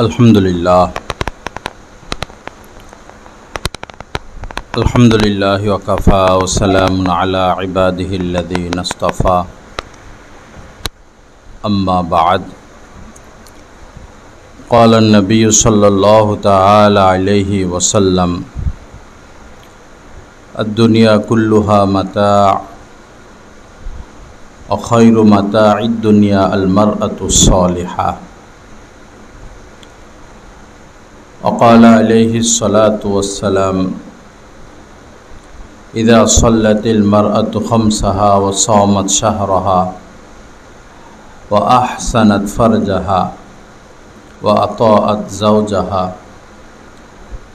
अल्हम्दुलिल्लाह वकफ़ा वस्सलामुन अला इबादिहिल्लज़ीना इस्तफ़ा अम्मा बाद क़ाल अन्नबिय्यु सल्लल्लाहु तआला अलैहि वसल्लम अद्दुनिया कुल्लुहा मता' व खैरु मता'id दुनिया अल-मरअतु स्सालिहा। वक़ाल अलैहिस्सलातु वस्सलाम इज़ा सल्लतिल मरअतु ख़म्सहा व सामत शहरहा व अहसनत फ़रजहा व अताअत ज़ौजहा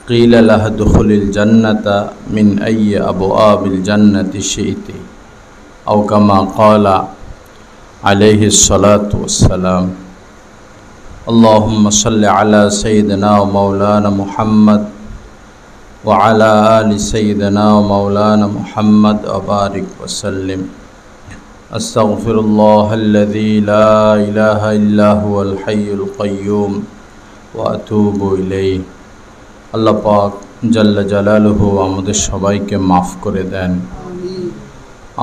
क़ील लहा दुख़ुलिल जन्नत मिन अय्यि अबवाबिल जन्नति शि'ति औ कमा क़ाल अलैहिस्सलातु वस्सलाम। अल्लाहुम्मा सल्लि अला सय्यिदिना व मौलाना मुहम्मद व अला आलि सय्यिदिना व मौलाना मुहम्मद व बारिक वसल्लिम। अस्तग़फिरुल्लाहल्लज़ी ला इलाहा इल्ला हुवल हय्युल क़य्यूम व अतूबु इलैहि। अल्लाह पाक जल्ल जलालुहु आमादेर सबाइके माफ़ करे देन,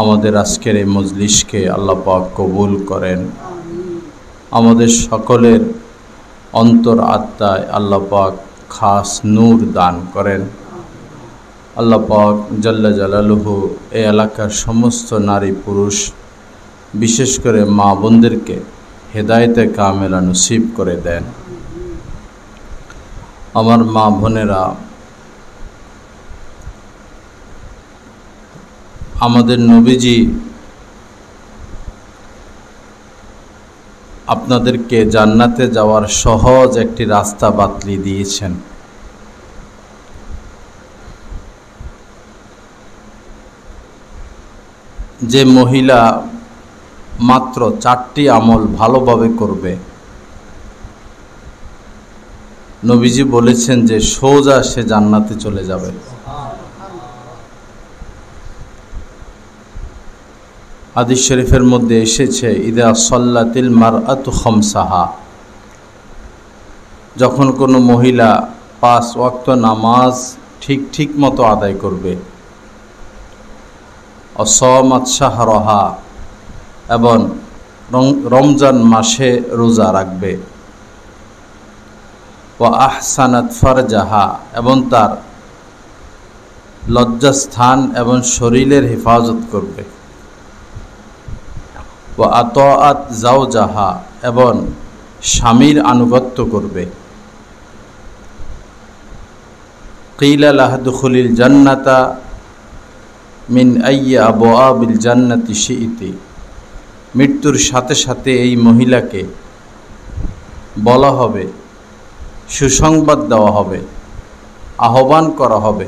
आमादेर आजकेर এই মজলিসকে আল্লাহ পাক কবুল করেন, আমাদের সকলের অন্তর আত্মায় আল্লাহ পাক খাস নূর দান করেন। আল্লাহ পাক জাল্লা জালালুহু এই এলাকার সমস্ত নারী পুরুষ বিশেষ করে মা বোনদেরকে হেদায়েতে কামেলা নসিব করে দেন। আমার মা বোনেরা, আমাদের নবীজি আপনাদেরকে জান্নাতে যাওয়ার সহজ একটি রাস্তা বাতলি দিয়েছেন। যে মহিলা মাত্র 4টি আমল ভালোভাবে করবে, নবীজি বলেছেন যে সোজা সে জান্নাতে চলে যাবে। হাদিস শরীফের মধ্যে এসেছে ইদা সল্লাতিল মারআতু খামসাহা, যখন কোনো মহিলা 5 ওয়াক্ত নামাজ ঠিক মতো আদায় করবে, অসামাত শাহরহা এবং রমজান মাসে রোজা রাখবে, ও আহসানাত ফারজাহা এবং তার লজ্জাস্থান এবং শরীরের হেফাজত করবে, ও আতাআত যাওজাহা এবং স্বামীর আনুগত্য করবে, কিলা লাহা দুখুলিল জান্নাতা মিন আইয়্যি আবওয়াবিল জান্নাতি শি'তি। মৃত্যুর সাথে সাথে এই মহিলাকে বলা হবে, সুসংবাদ দেওয়া হবে, আহ্বান করা হবে,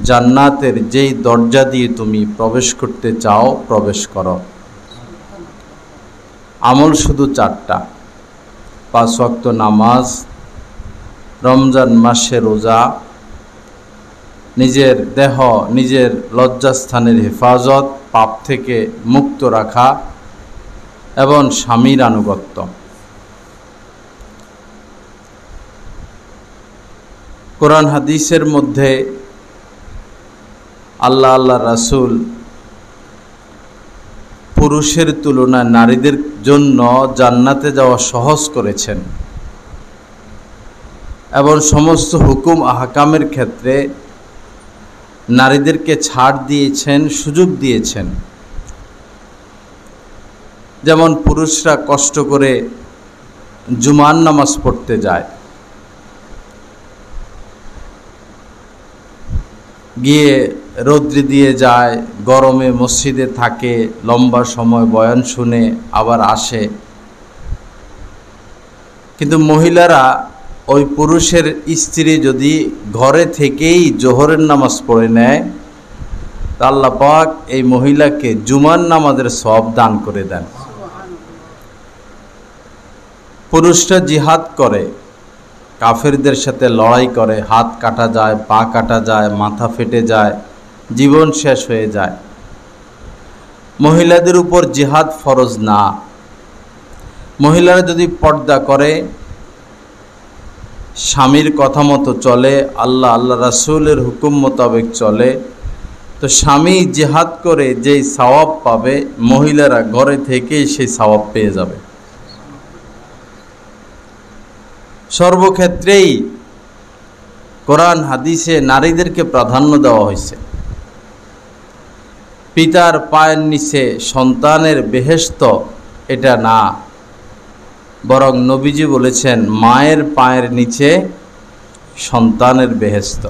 জান্নাতের যেই দরজা দিয়ে তুমি প্রবেশ করতে চাও প্রবেশ করো। আমল শুধু 4টা, 5 ওয়াক্ত নামাজ, রমজান মাসে রোজা, নিজের দেহ নিজের লজ্জাস্থানের হেফাজত, পাপ থেকে মুক্ত রাখা এবং স্বামীর আনুগত্য। কোরআন হাদিসের মধ্যে আল্লাহ রাসূল পুরুষের তুলনায় নারীদের জন্য জান্নাতে যাওয়া সহজ করেছেন এবং সমস্ত হুকুম আহকামের ক্ষেত্রে নারীদেরকে ছাড় দিয়েছেন, সুযোগ দিয়েছেন। যেমন পুরুষরা কষ্ট করে জুমার নামাজ পড়তে যায়, গিয়ে রৌদ্রে দিয়ে যায়, গরমে মসজিদে থাকে, লম্বা সময় বয়ান শুনে আবার আসে। কিন্তু মহিলারা ওই পুরুষের স্ত্রী যদি ঘরে থেকেই জোহরের নামাজ পড়ে নেয়, তা আল্লাহ পাক এই মহিলাকে জুমার নামাজের সওয়াব দান করে দেন। পুরুষরা জিহাদ করে, কাফেরদের সাথে লড়াই করে, হাত কাটা যায়, পা কাটা যায়, মাথা ফেটে যায়, জীবন শেষ হয়ে যায়। মহিলাদের উপর জিহাদ ফরজ না। মহিলারা যদি পর্দা করে স্বামীর কথা মতো চলে, আল্লাহ রাসূলের হুকুম মোতাবেক চলে, তো স্বামী জিহাদ করে যেই সওয়াব পাবে, মহিলারা ঘরে থেকেই সেই সওয়াব পেয়ে যাবে। সর্বক্ষেত্রেই কোরআন হাদিসে নারীদেরকে প্রাধান্য দেওয়া হয়েছে। পিতার পায়ের নিচে সন্তানের বেহেশত এটা না, বরং নবীজি বলেছেন মায়ের পায়ের নিচে সন্তানের বেহেশত।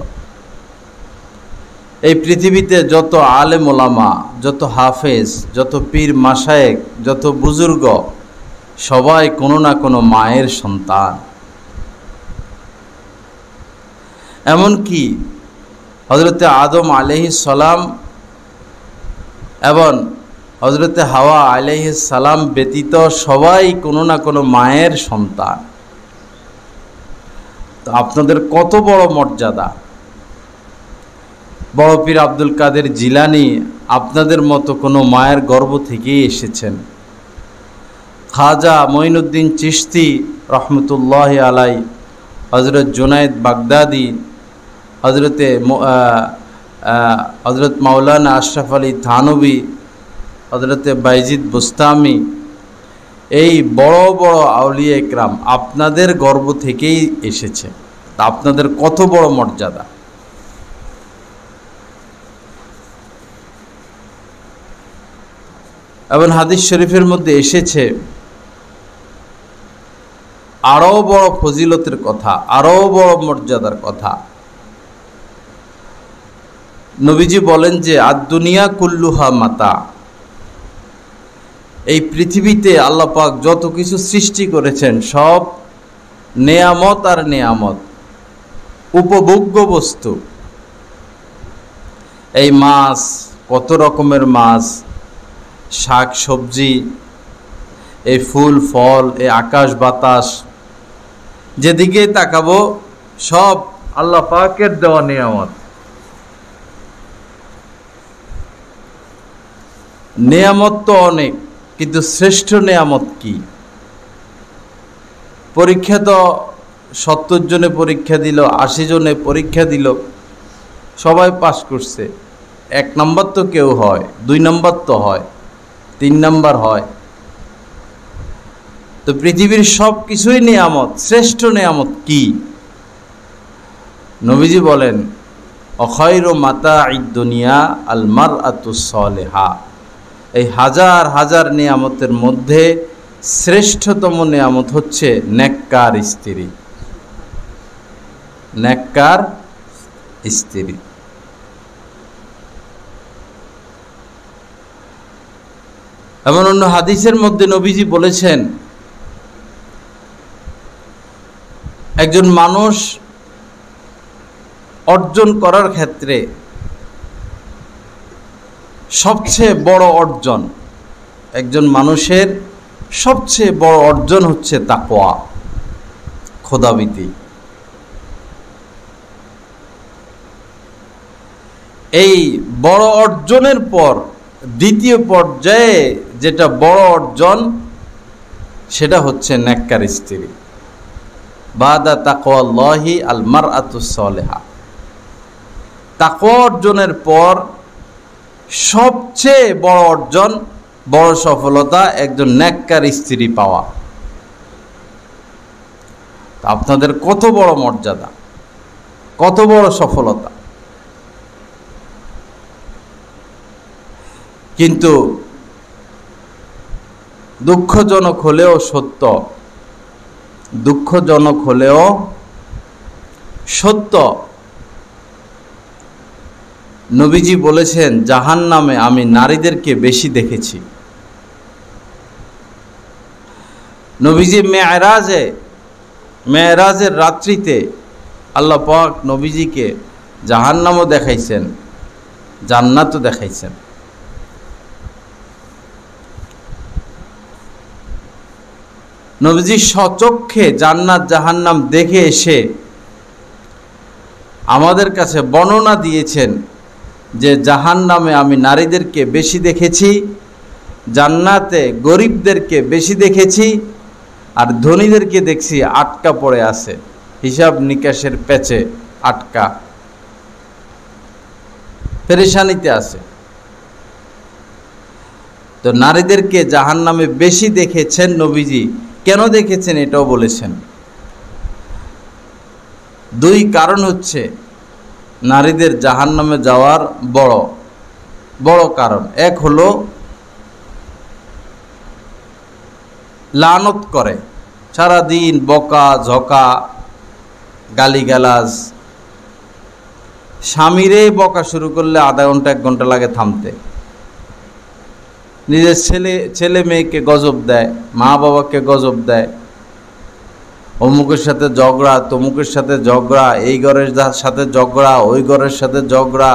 এই পৃথিবীতে যত আলেম ওলামা, যত হাফেজ, যত পীর মাশায়েখ, যত বুজুর্গ, সবাই কোনো না কোনো মায়ের সন্তান। এমনকি হযরতে আদম আলাইহিস সালাম এবং হযরতে হাওয়া আলাইহিস সালাম ব্যতীত সবাই কোনো না কোনো মায়ের সন্তান। তো আপনাদের কত বড় মর্যাদা! বড় পীর আব্দুল কাদের জিলানী আপনাদের মতো কোনো মায়ের গর্ভ থেকেই এসেছেন। খাজা মঈনুদ্দিন চিশতি রহমতুল্লাহি আলাই, হযরত জুনায়েদ বাগদাদি, হযরত মাওলানা আশরাফ আলী থানভী, হযরতে বাইজিদ বুস্তামি, এই বড় বড় আউলিয়া ইকরাম আপনাদের গর্ভ থেকেই এসেছে। তা আপনাদের কত বড় মর্যাদা! এবং হাদিস শরীফের মধ্যে এসেছে আরও বড় ফজিলতের কথা, আরও বড় মর্যাদার কথা। নবীজি বলেন যে আদ-দুনিয়া কুল্লুহা মাতা, এই পৃথিবীতে আল্লাহ পাক যত কিছু সৃষ্টি করেছেন সব নেয়ামত আর নেয়ামত, উপভোগ্য বস্তু। এই মাছ, কত রকমের মাছ, শাক সবজি, এই ফুল ফল, এই আকাশ বাতাস, যেদিকে তাকাবো সব আল্লাহ পাকের দেওয়া নিয়ামত। নিয়ামত তো অনেক, কিন্তু শ্রেষ্ঠ নিয়ামত কি? পরীক্ষা তো 70 জনে পরীক্ষা দিল, 80 জনে পরীক্ষা দিল, সবাই পাস করছে। 1 নম্বর তো কেউ হয়, 2 নম্বর তো হয়, 3 নম্বর হয়। তো পৃথিবীর সব কিছুই নিয়ামত, শ্রেষ্ঠ নিয়ামত কি? নবীজি বলেন অখায়রু মাতাঈদ দুনিয়া আল মারআতুস সালিহা, এই হাজার হাজার নিয়ামতের মধ্যে শ্রেষ্ঠতম নিয়ামত হচ্ছে নেককার স্ত্রী। নেককার স্ত্রী। এমন অন্য হাদিসের মধ্যে নবীজি বলেছেন একজন মানুষ অর্জন করার ক্ষেত্রে সবচেয়ে বড় অর্জন, একজন মানুষের সবচেয়ে বড় অর্জন হচ্ছে তাকওয়া, খোদাভীতি। এই বড় অর্জনের পর দ্বিতীয় পর্যায়ে যেটা বড় অর্জন, সেটা হচ্ছে নেককার স্ত্রী। বাদা তাকওয়াল্লাহি আল মারআতুস সালিহা, তাকওয়া অর্জনের পর সবচেয়ে বড় অর্জন, বড় সফলতা একজন নেককার স্ত্রী পাওয়া। আপনাদের কত বড় মর্যাদা, কত বড় সফলতা! কিন্তু দুঃখজনক হলেও সত্য, দুঃখজনক হলেও সত্য, নবীজি বলেছেন জাহান্নামে আমি নারীদেরকে বেশি দেখেছি। নবীজি মেরাজের রাত্রিতে আল্লাহ পাক নবীজিকে জাহান্নামও দেখাইছেন, জান্নাতও দেখাইছেন। নবীজি স্বচক্ষে জান্নাত জাহান্নাম দেখে এসে আমাদের কাছে বর্ণনা দিয়েছেন যে জাহান্নামে আমি নারীদেরকে বেশি দেখেছি, জান্নাতে গরিবদেরকে বেশি দেখেছি, আর ধনীদেরকে দেখছি আটকা পড়ে আছে, হিসাব নিকাশের পেচে আটকা, পেরেশানিতে আছে। তো নারীদেরকে জাহান্নামে বেশি দেখেছেন নবীজি। কেন দেখেছেন এটাও বলেছেন। দুই কারণ হচ্ছে নারীদের জাহান্নামে যাওয়ার বড় বড় কারণ। এক হলো লানত করে, সারাদিন বকা ঝকা গালিগালাজ। স্বামীরে বকা শুরু করলে আধা ঘন্টা 1 ঘন্টা লাগে থামতে। নিজের ছেলে মেয়েকে গজব দেয়, মা বাবাকে গজব দেয়। অমুকের সাথে ঝগড়া, তমুকের সাথে ঝগড়া, এই ঘরের সাথে ঝগড়া, ওই ঘরের সাথে ঝগড়া,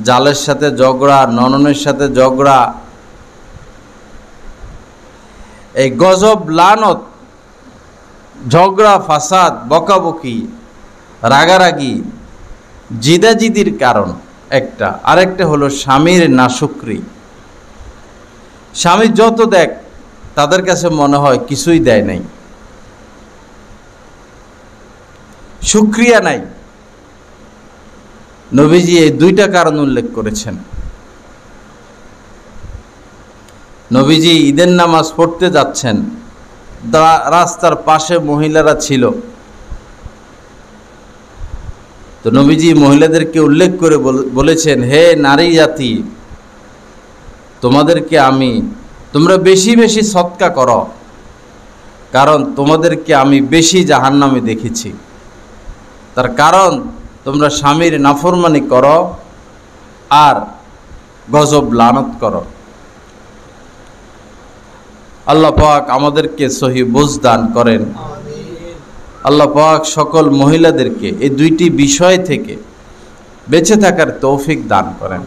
জালের সাথে ঝগড়া, নননের সাথে ঝগড়া। এই গজব লানত, ঝগড়া ফাসাদ, বকাবকি, রাগারাগি, জিদাজিদির কারণ একটা। আরেকটা হলো স্বামীর নাশুকরি। স্বামী যত দেখ তাদের কাছে মনে হয় কিছুই দেয় নাই, শুকরিয়া নাই। নবীজি এই 2টা কারণ উল্লেখ করেছেন। নবীজি ঈদের নামাজ পড়তে যাচ্ছেন, রাস্তার পাশে মহিলারা ছিল। তো নবীজি মহিলাদেরকে উল্লেখ করে বলেছেন, হে নারী জাতি, তোমরা বেশি বেশি সদকা করো, কারণ তোমাদেরকে আমি বেশি জাহান্নামে দেখেছি। তার কারণ তোমরা স্বামীর নাফরমানি করো আর গজব লানত করো। আল্লাহ পাক আমাদেরকে সহি বুঝ দান করেন। আল্লাহ পাক সকল মহিলাদেরকে এই 2টি বিষয় থেকে বেঁচে থাকার তৌফিক দান করেন।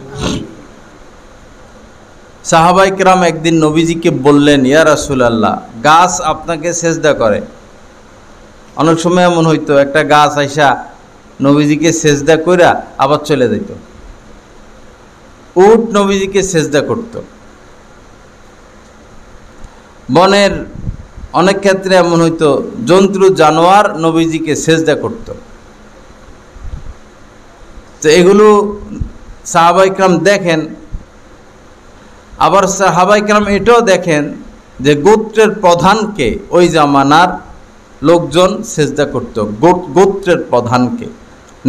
সাহাবায়ে কেরাম একদিন নবীজিকে বললেন, ইয়া রাসূলুল্লাহ, গাছ আপনাকে সেজদা করে। অনেক সময় এমন হইতো, একটা গাছ আইসা নবীজিকে সেজদা কইরা আবার চলে যেত। উট নবীজিকে সেজদা করত। বনের অনেক ক্ষেত্রে এমন হইতো, জন্তু জানোয়ার নবীজিকে সেজদা করত। তো এগুলো সাহাবায়ে কেরাম দেখেন। আবার সাহাবায়ে কেরাম এটাও দেখেন যে গোত্রের প্রধানকে ওই জামানার লোকজন সেজদা করত, গোত্রের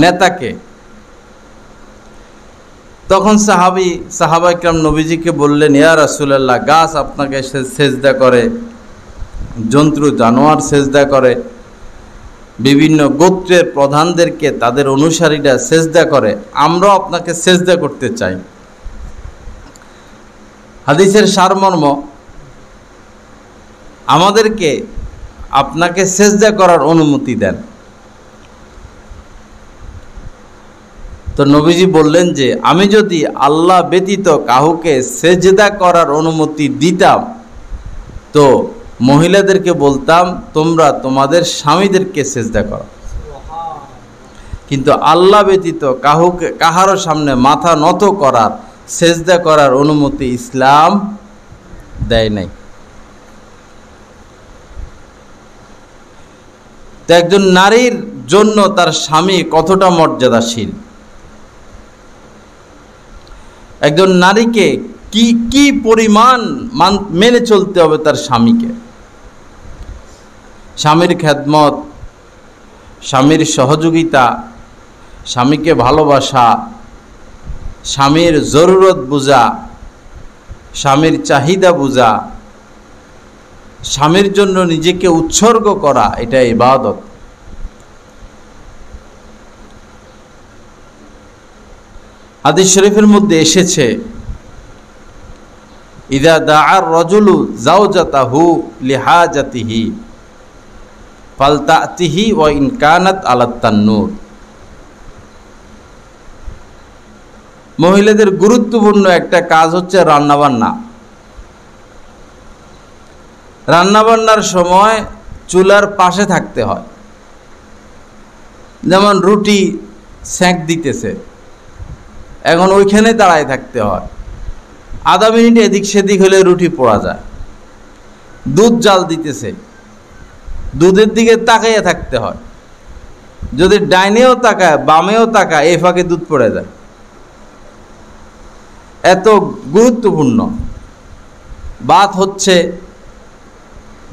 নেতাকে। তখন সাহাবায়ে কেরাম নবীজিকে বললেন, ইয়া রাসূলুল্লাহ, গাছ আপনাকে সেজদা করে, জন্তু জানোয়ার সেজদা করে, বিভিন্ন গোত্রের প্রধানদেরকে তাদের অনুসারীরা সেজদা করে, আমরাও আপনাকে সেজদা করতে চাই। হাদিসের সারমর্ম, আমাদেরকে আপনাকে সেজদা করার অনুমতি দেন। তো নবীজি বললেন যে আমি যদি আল্লাহ ব্যতীত কাউকে সেজদা করার অনুমতি দিতাম তো মহিলাদেরকে বলতাম তোমরা তোমাদের স্বামীদেরকে সেজদা করো, কিন্তু আল্লাহ ব্যতীত কাহারও সামনে মাথা নত করার, সেজদা করার অনুমতি ইসলাম দেয় নাই। তো একজন নারীর জন্য তার স্বামী কতটা মর্যাদাশীল, একজন নারীকে কি পরিমাণ মেনে চলতে হবে তার স্বামীকে। স্বামীর খেদমত, স্বামীর সহযোগিতা, স্বামীকে ভালোবাসা, স্বামীর জরুরত বুঝা, স্বামীর চাহিদা বুঝা, স্বামীর জন্য নিজেকে উৎসর্গ করা, এটা ইবাদত। হাদিস শরীফের মধ্যে এসেছে, ইযা দাআর রাজুলু যাওজাতাহু লিহাজাতিহি ফালতাতিহি ওয়া ইন কানাত আলাত তান্নুর। মহিলাদের গুরুত্বপূর্ণ একটা কাজ হচ্ছে রান্নাবান্না। রান্নাবান্নার সময় চুলার পাশে থাকতে হয়। যেমন রুটি সেঁক দিতেছে, এখন ওইখানে দাঁড়ায় থাকতে হয়। আধা মিনিট এদিক সেদিক হলে রুটি পোড়া যায়। দুধ জাল দিতেছে, দুধের দিকে তাকাইয়া থাকতে হয়। যদি ডাইনেও তাকায় বামেও তাকায় এই ফাঁকে দুধ পড়ে যায়। এত গুরুত্বপূর্ণ। ভাত হচ্ছে,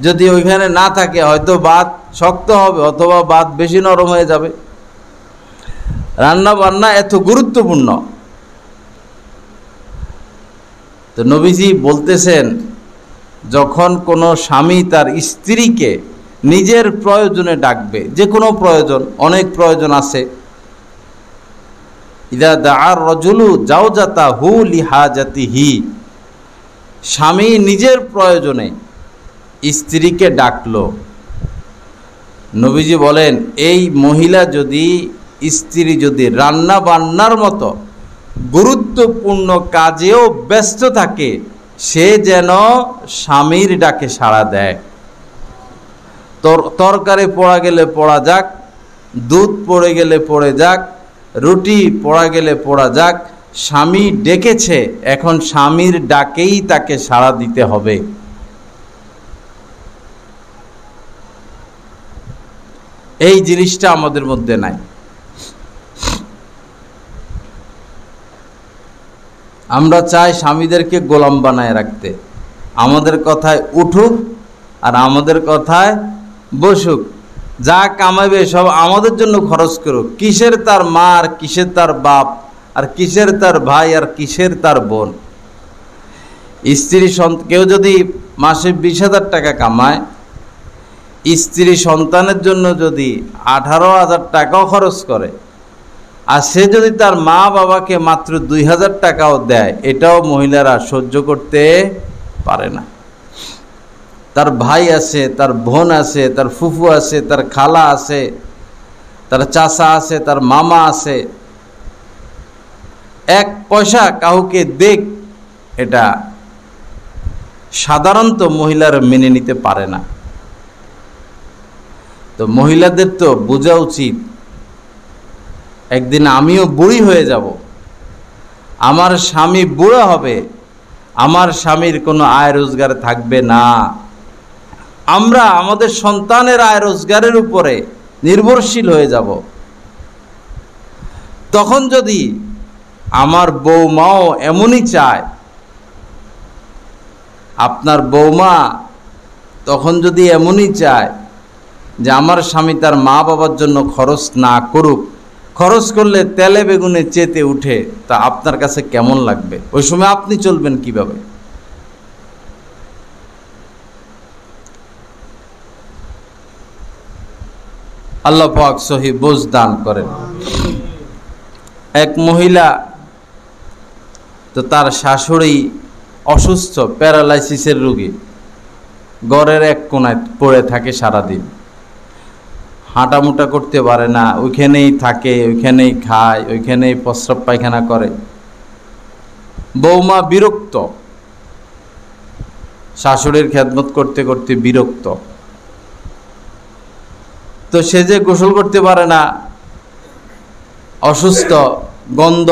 যদি ওইখানে না থাকে হয়তো ভাত শক্ত হবে অথবা ভাত বেশি নরম হয়ে যাবে। রান্না বান্না এত গুরুত্বপূর্ণ। তো নবীজি বলতেছেন, যখন কোনো স্বামী তার স্ত্রীকে নিজের প্রয়োজনে ডাকবে, যে কোনো প্রয়োজন, অনেক প্রয়োজন আছে, ইদা দাআর রাজুলু জাওজাতাহু লিহাজাতিহি, স্বামী নিজের প্রয়োজনে স্ত্রীকে ডাকলো, নবীজি বলেন এই মহিলা যদি, স্ত্রী যদি রান্না বান্নার মতো গুরুত্বপূর্ণ কাজেও ব্যস্ত থাকে, সে যেন স্বামীর ডাকে সাড়া দেয়। তরকারি পড়া গেলে পড়া যাক, দুধ পড়ে গেলে পড়ে যাক, রুটি পড়া গেলে পড়া যাক, স্বামী ডেকেছে, এখন স্বামীর ডাকেই তাকে সাড়া দিতে হবে। এই জিনিসটা আমাদের মধ্যে নাই। আমরা চাই স্বামীদেরকে গোলাম বানায় রাখতে, আমাদের কথায় উঠুক আর আমাদের কথায় বসুক, যা কামাবে সব আমাদের জন্য খরচ করুক। কিসের তার মা আর কিসের তার বাপ, আর কিসের তার ভাই আর কিসের তার বোন। স্ত্রী কেউ যদি মাসে 20,000 টাকা কামায়, স্ত্রী সন্তানের জন্য যদি 18,000 টাকাও খরচ করে, আর সে যদি তার মা বাবাকে মাত্র 2,000 টাকাও দেয়, এটাও মহিলারা সহ্য করতে পারে না। তার ভাই আছে, তার বোন আছে, তার ফুফু আছে, তার খালা আছে, তার চাচা আছে, তার মামা আছে, এক পয়সা কাউকে দেখ, এটা সাধারণত মহিলারা মেনে নিতে পারে না। তো মহিলাদের তো বোঝা উচিত, একদিন আমিও বুড়ি হয়ে যাব, আমার স্বামী বুড়া হবে, আমার স্বামীর কোনো আয় রোজগার থাকবে না, আমরা আমাদের সন্তানের আয় রোজগারের উপরে নির্ভরশীল হয়ে যাব। তখন যদি আমার বৌমাও এমনই চায়, আপনার বৌমা তখন যদি এমনই চায় যে আমার স্বামী তার মা বাবার জন্য খরচ না করুক, খরচ করলে তেলে বেগুনে চেতে উঠে, তা আপনার কাছে কেমন লাগবে? ওই সময় আপনি চলবেন কিভাবে? আল্লাহ পাক সহি বুঝ দান করেন। এক মহিলা, তো তার শাশুড়ি অসুস্থ, প্যারালাইসিসের রোগী, ঘরের এক কোণায় পড়ে থাকে সারাদিন, হাঁটামুটা করতে পারে না, ওইখানেই থাকে, ওইখানেই খায়, ওইখানেই প্রস্রাব পায়খানা করে। বৌমা বিরক্ত, শাশুড়ির খেদমত করতে করতে বিরক্ত। তো সে যে গোসল করতে পারে না, অসুস্থ, গন্ধ,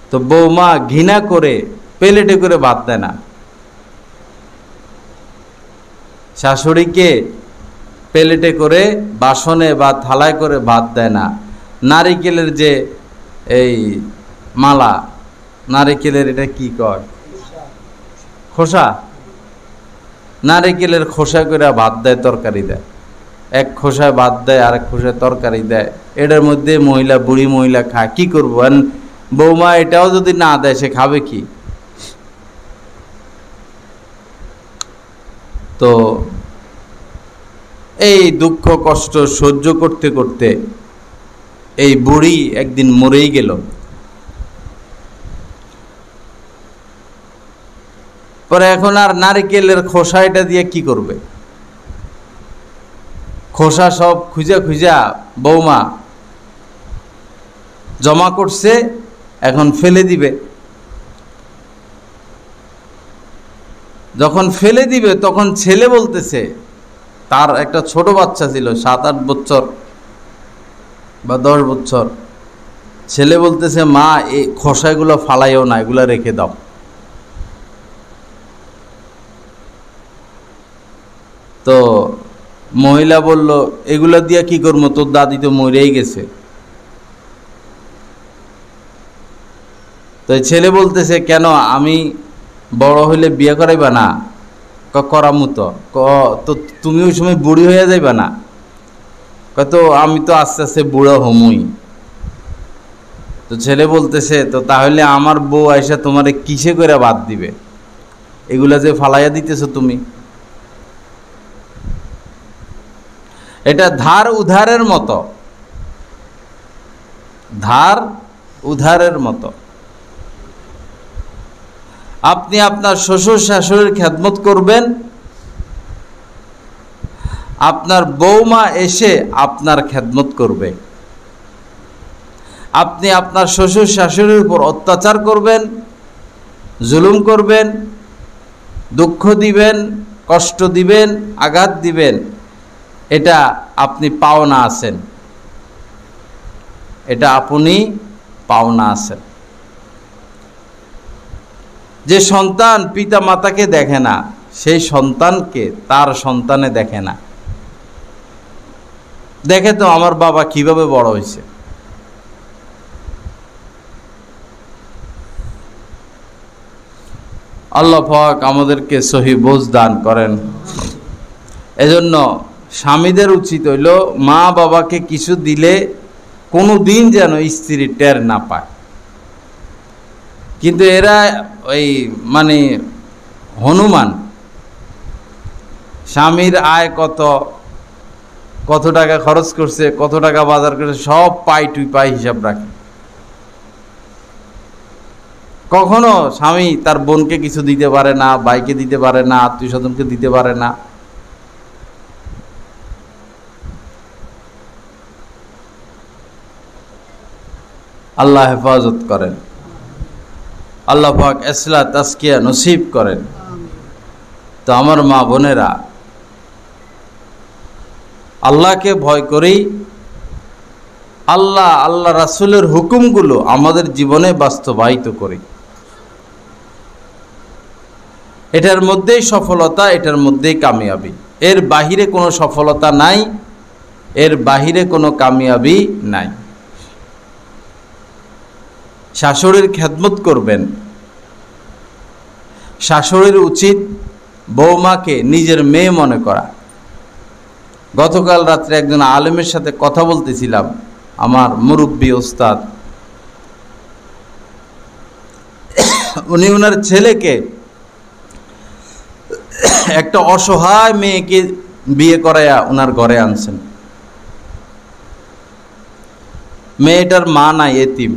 তো বৌমা ঘৃণা করে প্লেটে করে ভাত দেয় না, শাশুড়িকে প্লেটে করে, বাসনে বা থালায় করে ভাত দেয় না। নারিকেলের যে এই মালা, নারিকেলের এটা কি কয়, খোসা, নারিকেলের খোসা করে ভাত দেয়, তরকারি দেয়, এক খোসায় ভাত দেয় আর এক খোসায় তরকারি দেয়। এটার মধ্যে মহিলা, বুড়ি মহিলা খায়, কি করবো? বৌমা এটাও যদি না দেয় সে খাবে কি? তো এই দুঃখ কষ্ট সহ্য করতে করতে এই বুড়ি একদিন মরেই গেল। পরে এখন আর নারিকেলের খোসা এটা দিয়ে কি করবে? খোসা সব খুঁজা খুঁজা বৌমা জমা করছে, এখন ফেলে দিবে। যখন ফেলে দিবে তখন ছেলে বলতেছে, তার একটা ছোট বাচ্চা ছিল 7-8 বছর বা 10 বছর, ছেলে বলতেছে, মা এই খোসাগুলো ফালাইও না, এগুলো রেখে দাও। তো মহিলা বলল, এগুলা দিয়া কি করবো, তোর দাদি তো মরেই গেছে। তো ছেলে বলতেছে, কেন, আমি বড় হইলে বিয়ে করাইবা না? করামু তো। তো তুমি ওই সময় বুড়ি হয়ে যাইবা না? তো আমি তো আস্তে আস্তে বুড়ো হমুই। তো ছেলে বলতেছে, তো তাহলে আমার বউ আইসা তোমারে কিসে করে বাদ দিবে? এগুলা যে ফালাইয়া দিতেছো তুমি। এটা ধার উধারের মতো, ধার উধারের মতো। আপনি আপনার শ্বশুর শাশুড়ির খেদমত করবেন, আপনার বৌমা এসে আপনার খেদমত করবে। আপনি আপনার শ্বশুর শাশুড়ির উপর অত্যাচার করবেন, জুলুম করবেন, দুঃখ দিবেন, কষ্ট দিবেন, আঘাত দিবেন, এটা আপনি পাওনা আছেন, এটা আপনি পাওনা আছেন। যে সন্তান পিতা মাতাকে দেখে না, সেই সন্তানকে তার সন্তানে দেখে না। দেখে তো আমার বাবা কিভাবে বড় হয়েছে। আল্লাহ পাক আমাদেরকে সহি বোঝ দান করেন। এজন্য স্বামীদের উচিত হইল মা বাবাকে কিছু দিলে কোনো দিন যেন স্ত্রী টের না পায়। কিন্তু এরা ওই মানে হনুমান, স্বামীর আয় কত, কত টাকা খরচ করছে, কত টাকা বাজার করছে, সব পাই টুই পাই হিসাব রাখে। কখনো স্বামী তার বোনকে কিছু দিতে পারে না, ভাইকে দিতে পারে না, আত্মীয় স্বজনকে দিতে পারে না। আল্লাহ হেফাজত করেন, আল্লাহ পাক ইসলাহ তাজকিয়া নসিব করেন। তো আমার মা বোনেরা, আল্লাহকে ভয় করি, আল্লাহ আল্লাহ রাসূলের হুকুমগুলো আমাদের জীবনে বাস্তবায়িত করি। এটার মধ্যেই সফলতা, এটার মধ্যেই কামিয়াবি। এর বাহিরে কোনো সফলতা নাই, এর বাহিরে কোনো কামিয়াবি নাই। শাশুড়ির খেদমত করবেন। শাশুড়ির উচিত বৌমাকে নিজের মেয়ে মনে করা। গতকাল রাত্রে একজন আলেমের সাথে কথা বলতেছিলাম, আমার মুরব্বী ওস্তাদ। উনি ওনার ছেলেকে, একটা অসহায় মেয়েকে বিয়ে করাইয়া ওনার ঘরে আনছেন। মেয়েটার মা নাই, এতিম,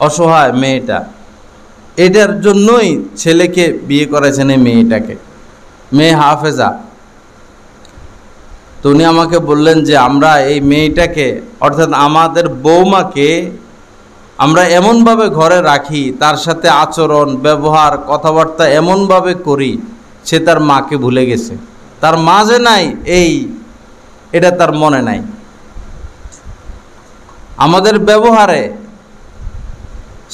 অসহায় মেয়েটা। এটার জন্যই ছেলেকে বিয়ে করেছেন এই মেয়েটাকে। মেয়ে হাফেজা। তো উনি আমাকে বললেন যে আমরা এই মেয়েটাকে, অর্থাৎ আমাদের বৌমাকে আমরা এমনভাবে ঘরে রাখি, তার সাথে আচরণ, ব্যবহার, কথাবার্তা এমনভাবে করি, সে তার মাকে ভুলে গেছে। তার মা যে নাই এটা তার মনে নাই। আমাদের ব্যবহারে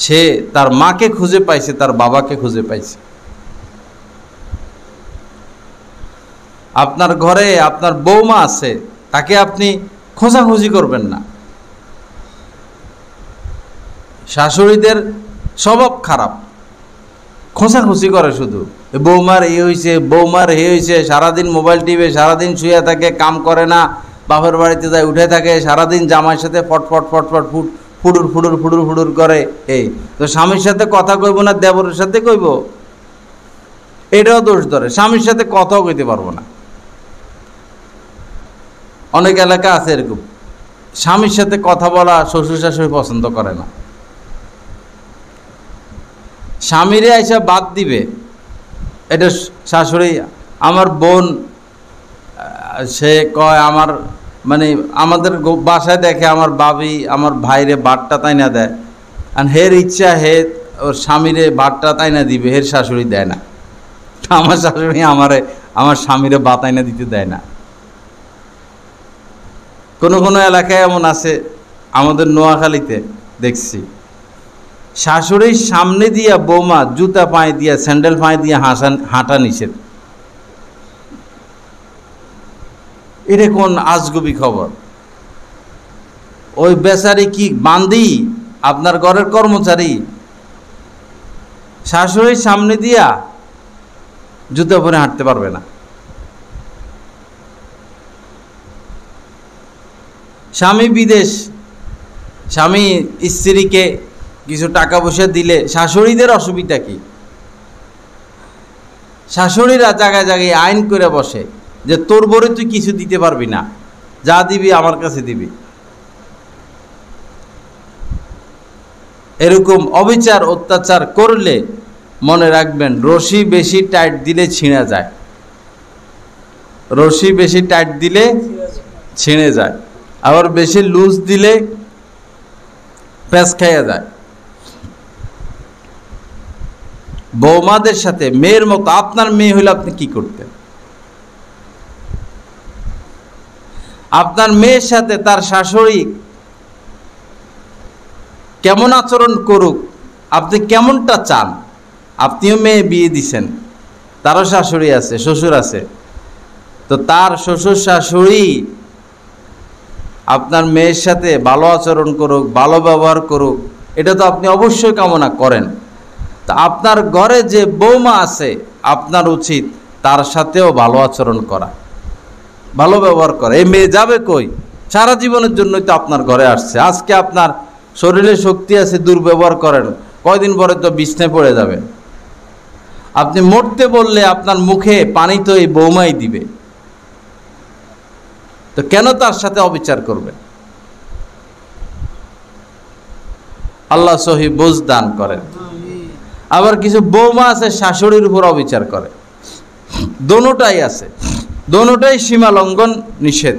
সে তার মাকে খুঁজে পাইছে, তার বাবাকে খুঁজে পাইছে। আপনার ঘরে আপনার বৌমা আছে, তাকে আপনি খোঁজাখুঁজি করবেন না। শাশুড়িদের স্বভাব খারাপ, খোঁজাখুঁজি করে শুধু। বৌমার এই হয়েছে, বৌমার এই হয়েছে, সারাদিন মোবাইল টিপে, সারাদিন শুয়ে থাকে, কাম করে না, বাপের বাড়িতে যায় উঠে থাকে, সারাদিন জামাইয়ের সাথে ফটফট ফটফট ফুডুর ফুডুর ফুডুর ফুডুর করে। এই তো স্বামীর সাথে কথা কইব না, দেবরের সাথে কইব, এটাও দোষ ধরে। স্বামীর সাথে কথাও কইতে পারবো না। অনেক এলাকা আছে এরকম, স্বামীর সাথে কথা বলা শ্বশুর শাশুড়ি পছন্দ করে না। স্বামীরে আইসা বাদ দিবে, এটা শাশুড়ি। আমার বোন, সে কয় আমার মানে আমাদের বাসায় দেখে আমার বাবি আমার ভাইরে বাটটা তাইনা দেয়, আর হের ইচ্ছা হে ওর স্বামীরে বাটটা তাইনা দিবে, হের শাশুড়ি দেয় না। আমার শাশুড়ি আমার স্বামীরে বাতাইনা দিতে দেয় না। কোনো কোনো এলাকায় এমন আছে, আমাদের নোয়াখালীতে দেখছি, শাশুড়ির সামনে দিয়া বৌমা জুতা পায়ে দিয়া, স্যান্ডেল পায়ে দিয়া হাঁটা নিষেধ। এটা কোন আজগুবি খবর? ওই বেচারি কি বান্দি, আপনার ঘরের কর্মচারী, শাশুড়ির সামনে দিয়া জুতো পরে হাঁটতে পারবে না। স্বামী বিদেশ, স্বামী স্ত্রীকে কিছু টাকা পয়সা দিলে শাশুড়িদের অসুবিধা কি? শাশুড়িরা জায়গায় জায়গায় আইন করে বসে যে তোর বরে তুই কিছু দিতে পারবি না, যা দিবি আমার কাছে দিবি। এরকম অবিচার অত্যাচার করলে মনে রাখবেন, রশি বেশি টাইট দিলে ছিঁড়া যায়, রশি বেশি টাইট দিলে ছিঁড়ে যায়, আবার বেশি লুজ দিলে প্যাঁচ খাইয়া যায়। বৌমাদের সাথে মেয়ের মতো, আপনার মেয়ে হইলে আপনি কি করতেন? আপনার মেয়ের সাথে তার শাশুড়ি কেমন আচরণ করুক, আপনি কেমনটা চান? আপনিও মেয়ে বিয়ে দিছেন, তারও শাশুড়ি আছে, শ্বশুর আছে, তো তার শ্বশুর শাশুড়ি আপনার মেয়ের সাথে ভালো আচরণ করুক, ভালো ব্যবহার করুক, এটা তো আপনি অবশ্যই কামনা করেন। তা আপনার ঘরে যে বৌমা আছে, আপনার উচিত তার সাথেও ভালো আচরণ করা, ভালো ব্যবহার করা। এই মেয়ে যাবে কই? সারা জীবনের জন্যই তো আপনার ঘরে আসছে। আজকে আপনার শরীরে শক্তি আছে, দুর্ব্যবহার করেন, কয়দিন পরে তো বিছনায় পড়ে যাবে। আপনি মরতে বললে আপনার মুখে পানি তো এই বৌমাই দিবে, তো কেন তার সাথে অবিচার করবেন? আল্লাহ সহি বুঝ দান করেন। আবার কিছু বৌমা আছে শাশুড়ির উপর অবিচার করে, দোনোটাই আছে, দোনোটাই সীমা লঙ্ঘন, নিষেধ।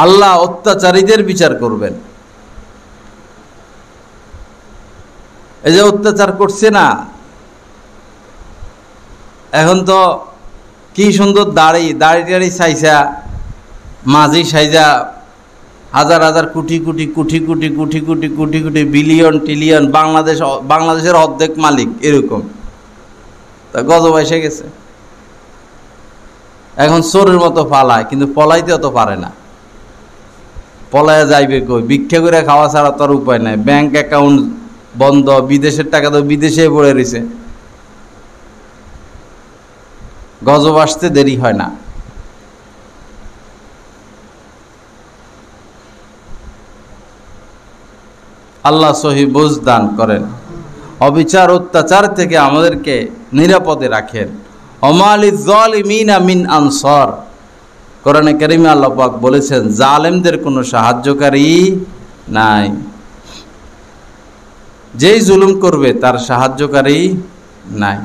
আল্লাহ অত্যাচারীদের বিচার করবেন। এই যে অত্যাচার করছে না, এখন তো কি সুন্দর দাড়ি টাড়ি চাইছা, মাঝি সাইজা হাজার হাজার কোটি কোটি কোটি কোটি কোটি কোটি কোটি কোটি বিলিয়ন ট্রিলিয়ন, বাংলাদেশের অর্ধেক মালিক এরকম, তা গজব এসে গেছে। এখন চোরের মতো পালায়, কিন্তু পলাইতে অত পারে না। পলায় যাইবে কই? ভিক্ষা করে খাওয়া ছাড়া তোর উপায় নাই, ব্যাংক অ্যাকাউন্ট বন্ধ, বিদেশের টাকা তো বিদেশে পড়ে রয়েছে, গজব আসতে দেরি হয় না। আল্লাহ সহি বুঝ দান করেন, অবিচার অত্যাচার থেকে আমাদেরকে নিরাপদে রাখেন। ওমালিজ জালিমিনা মিন আনসার, কোরআনে কারিমে আল্লাহ পাক বলেছেন জালেমদের কোনো সাহায্যকারী নাই। যেই জুলুম করবে তার সাহায্যকারী নাই।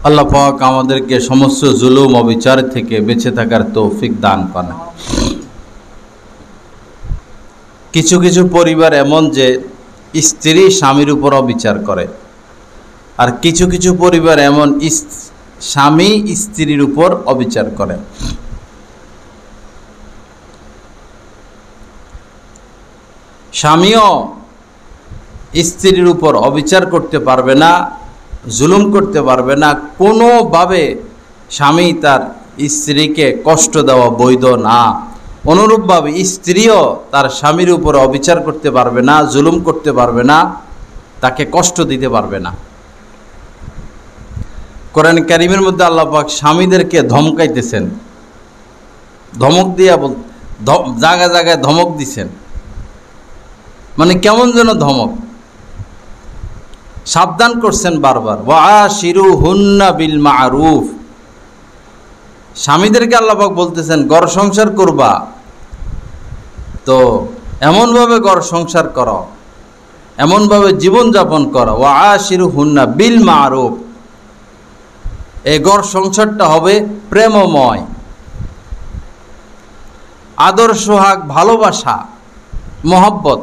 আল্লাহ পাক আমাদেরকে সমস্ত জুলুম অবিচার থেকে বেঁচে থাকার তৌফিক দান করেন। কিছু কিছু পরিবার এমন যে স্ত্রী স্বামীর উপর অবিচার করে, আর কিছু কিছু পরিবার এমন স্বামী স্ত্রীর উপর অবিচার করে। স্বামীও স্ত্রীর উপর অবিচার করতে পারবে না, জুলুম করতে পারবে না, কোনোভাবে স্বামী তার স্ত্রীকে কষ্ট দেওয়া বৈধ না। অনুরূপভাবে স্ত্রীও তার স্বামীর উপর অবিচার করতে পারবে না, জুলুম করতে পারবে না, তাকে কষ্ট দিতে পারবে না। কোরআন কারীমের মধ্যে আল্লাহ পাক স্বামীদেরকে ধমকাইতেছেন, ধমক দিয়া জায়গায় জায়গায় ধমক দিছেন, মানে কেমন যেন ধমক, সাবধান করছেন বারবার। ওয়াশিরুহুন্না বিল মারুফ, স্বামীদেরকে আল্লাহ পাক বলতেছেন ঘর সংসার করবা তো এমনভাবে ঘর সংসার করো, এমনভাবে জীবনযাপন করো। ওয়াশিরুহুন্না বিল মারুফ, এই ঘর সংসারটা হবে প্রেমময়, আদর সোহাগ, ভালোবাসা, মহব্বত,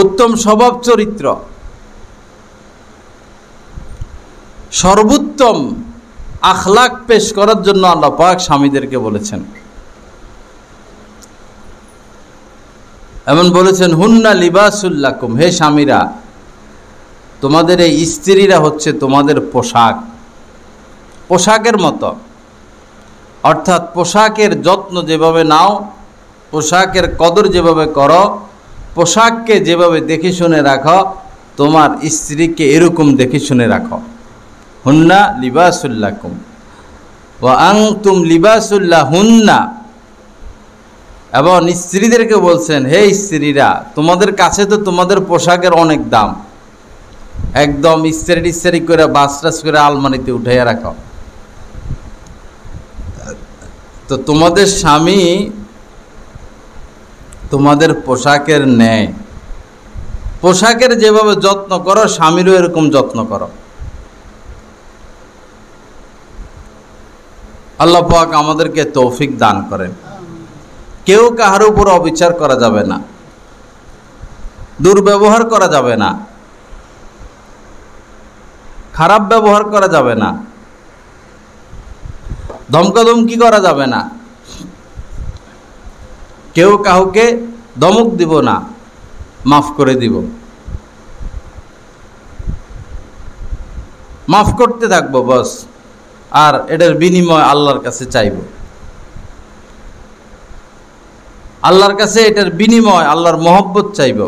উত্তম স্বভাব চরিত্র, সর্বোত্তম আখলাক পেশ করার জন্য আল্লাহ পাক স্বামীদেরকে বলেছেন। এমন বলেছেন, হুন্না লিবাসুল লাকুম, হে স্বামীরা, তোমাদের এই স্ত্রীরা হচ্ছে তোমাদের পোশাক, পোশাকের মতো। অর্থাৎ পোশাকের যত্ন যেভাবে নাও, পোশাকের কদর যেভাবে করো, পোশাককে যেভাবে দেখে শুনে রাখো, তোমার স্ত্রীকে এরকম দেখে শুনে রাখো। হুন্না লিবাসুল লাকুম ওয়া আনতুম লিবাসুল্লাহ হুন্না। এবং স্ত্রীদেরকে বলছেন, হে স্ত্রীরা, তোমাদের কাছে তো তোমাদের পোশাকের অনেক দাম, একদম ইস্তারি করে বাসরাস করে আলমারিতে উঠাইয়া রাখো। তো তোমাদের স্বামী তোমাদের পোশাকের ন্যায়, পোশাকের যেভাবে যত্ন করো, স্বামীরও এরকম যত্ন করো। আল্লাহ পাক আমাদেরকে তৌফিক দান করেন। কেউ কাহার উপর অবিচার করা যাবে না, দুর্ব্যবহার করা যাবে না, খারাপ ব্যবহার করা যাবে না, ধমকাধমকি করা যাবে না, কেউ কাউকে ধমক দিব না, মাফ করে দিব, মাফ করতে থাকবো বস। আর এটার বিনিময় আল্লাহর কাছে চাইব, আল্লাহর কাছে এটার বিনিময় আল্লাহর মহব্বত চাইব।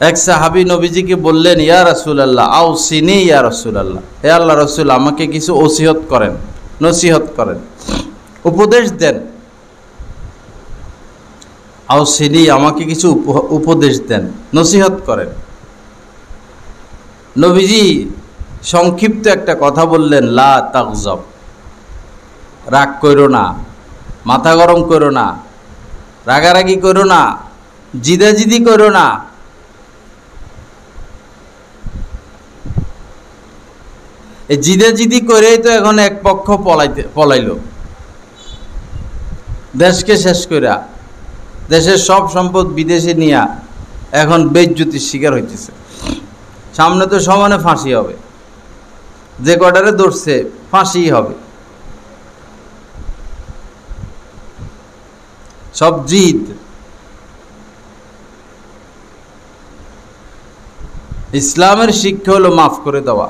এক সাহাবী নবীজিকে বললেন, ইয়া রাসূলুল্লাহ আউসিনি ইয়া রাসূলুল্লাহ, হে আল্লাহ রাসূল, আমাকে কিছু ওসিয়ত করেন, নসিহত করেন, উপদেশ দেন। আউসিনি, আমাকে কিছু উপদেশ দেন, নসিহত করেন। নবীজি সংক্ষিপ্ত একটা কথা বললেন, লা তাগজব, রাগ করো না, মাথা গরম করো না, রাগারাগি করো না, জিদাজিদি করো না। এই জিদাজিদি করেই তো এখন এক পক্ষ পলাইল, দেশকে শেষ কইরা, দেশের সব সম্পদ বিদেশে নিয়া এখন বেইজ্জতির শিকার হইতেছে। সামনে তো সমানে ফাঁসি হবে, যে কটারে ধরছে ফাঁসিই হবে। সব জিদ। ইসলামের শিক্ষা হলো মাফ করে দেওয়া।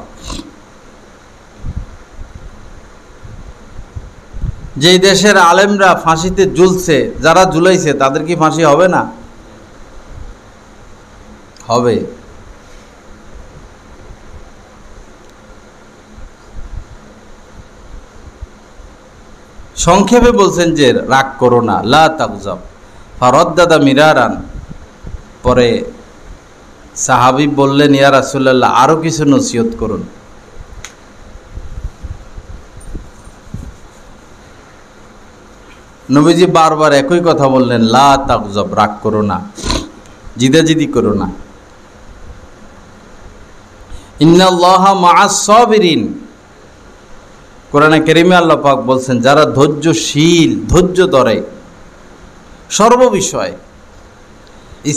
যে দেশের আলেমরা ফাঁসিতে ঝুলছে, যারা ঝুলাইছে তাদের কি ফাঁসি হবে না? হবে। সংক্ষেপে বলছেন যে রাগ করো না, লা তাগজাব ফারাদ্দাদা মিরারান। পরে সাহাবী বললেন, ইয়া রাসূলুল্লাহ, আরো কিছু নসিহত করুন। নবীজি বারবার একই কথা বললেন, লা তাগজাব, রাগ করো না, জিদাজিদি করো না। ইন্নাল্লাহা মাআস সাবিরিন, কোরআনে কারিমে আল্লাহ পাক বলছেন, যারা ধৈর্যশীল, ধৈর্য ধরে সর্ববিষয়,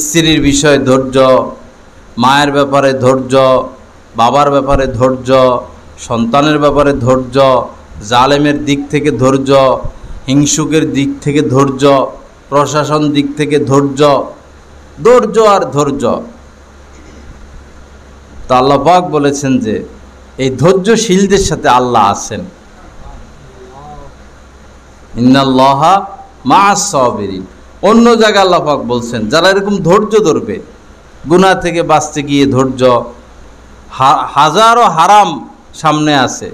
স্ত্রীর বিষয়ে ধৈর্য, মায়ের ব্যাপারে ধৈর্য, বাবার ব্যাপারে ধৈর্য, সন্তানের ব্যাপারে ধৈর্য, জালেমের দিক থেকে ধৈর্য, হিংসুকের দিক থেকে ধৈর্য, প্রশাসন দিক থেকে ধৈর্য, ধৈর্য আর ধৈর্য। তো আল্লাহ পাক বলেছেন যে এই ধৈর্যশীলদের সাথে আল্লাহ আছেন। ইন্নাল্লাহা মাআস সাবিরিন। অন্য জায়গায় আল্লাহ পাক বলছেন, যারা এরকম ধৈর্য ধরবে, গুনাহ থেকে বাঁচতে গিয়ে ধৈর্য, হাজারো হারাম সামনে আছে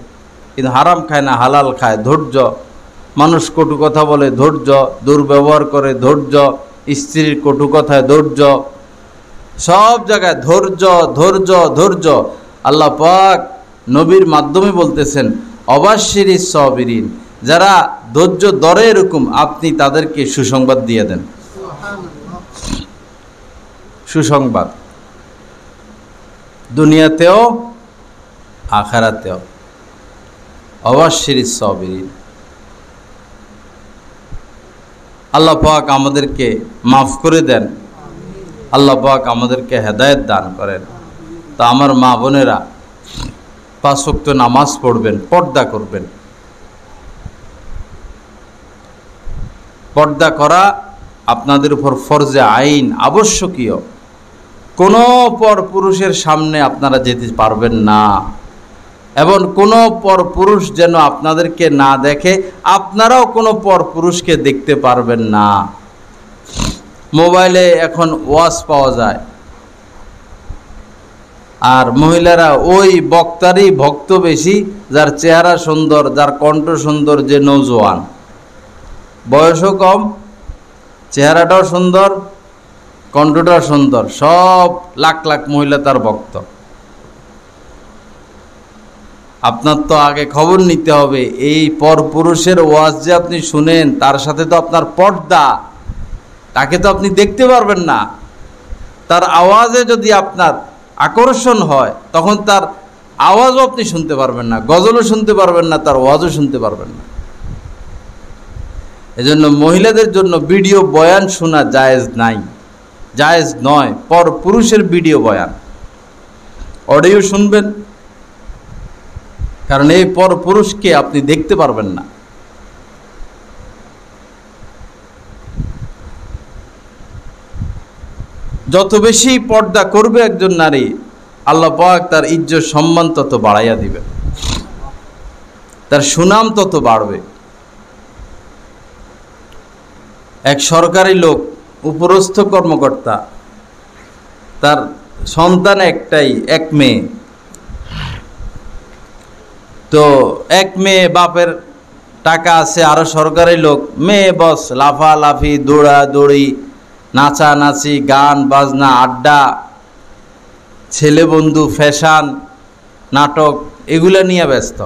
কিন্তু হারাম খায় না, হালাল খায়, ধৈর্য। মানুষ কটু কথা বলে, ধৈর্য। দুর্ব্যবহার করে, ধৈর্য। স্ত্রীর কটু কথায় ধৈর্য। সব জায়গায় ধৈর্য, ধৈর্য, ধৈর্য। আল্লাহ পাক নবীর মাধ্যমে বলতেছেন, অবাশশিরিস সাবিরিন, যারা ধৈর্য ধরে এরকম, আপনি তাদেরকে সুসংবাদ দিয়ে দেন। সুসংবাদ দুনিয়াতেও আখিরাতেও। অবাশশিরিস সাবিরিন। আল্লাহ পাক আমাদেরকে মাফ করে দেন, আল্লাহ পাক আমাদেরকে হেদায়েত দান করেন। তা আমার মা বোনেরা, 5 ওয়াক্ত নামাজ পড়বেন, পর্দা করবেন। পর্দা করা আপনাদের উপর ফরজে আইন, আবশ্যকীয়। কোনো পরপুরুষের সামনে আপনারা যেতে পারবেন না, এবং কোনো পরপুরুষ যেন আপনাদেরকে না দেখে, আপনারাও কোনো পরপুরুষকে দেখতে পারবেন না। মোবাইলে এখন ওয়াজ পাওয়া যায়, আর মহিলারা ওই বক্তারই ভক্ত বেশি, যার চেহারা সুন্দর, যার কণ্ঠ সুন্দর, যে নৌজওয়ান, বয়সও কম, চেহারাটাও সুন্দর, কণ্ঠটাও সুন্দর, সব লাখ লাখ মহিলা তার ভক্ত। আপনার তো আগে খবর নিতে হবে, এই পরপুরুষের ওয়াজ যে আপনি শুনেন, তার সাথে তো আপনার পর্দা, তাকে তো আপনি দেখতে পারবেন না। তার আওয়াজে যদি আপনার আকর্ষণ হয়, তখন তার আওয়াজও আপনি শুনতে পারবেন না, গজলও শুনতে পারবেন না, তার ওয়াজও শুনতে পারবেন না। এজন্য মহিলাদের জন্য ভিডিও বয়ান শোনা জায়েজ নাই, জায়েজ নয়। পরপুরুষের ভিডিও বয়ান, অডিও শুনবেন, কারণ এই পরপুরুষকে আপনি দেখতে পারবেন না। যত বেশি পর্দা করবে একজন নারী, আল্লাহ পাক তার ইজ্জত সম্মান তত বাড়াইয়া দিবেন, তার সুনাম তত বাড়বে। এক সরকারি লোক, উপরস্থ কর্মকর্তা, তার সন্তান একটাই, এক মেয়ে। তো এক মেয়ে, বাপের টাকা আছে, আরো সরকারি লোক, মেয়ে বস লাফালাফি, দৌড়াদৌড়ি, নাচানাচি, গান বাজনা, আড্ডা, ছেলে বন্ধু, ফ্যাশন, নাটক, এগুলো নিয়ে ব্যস্ত।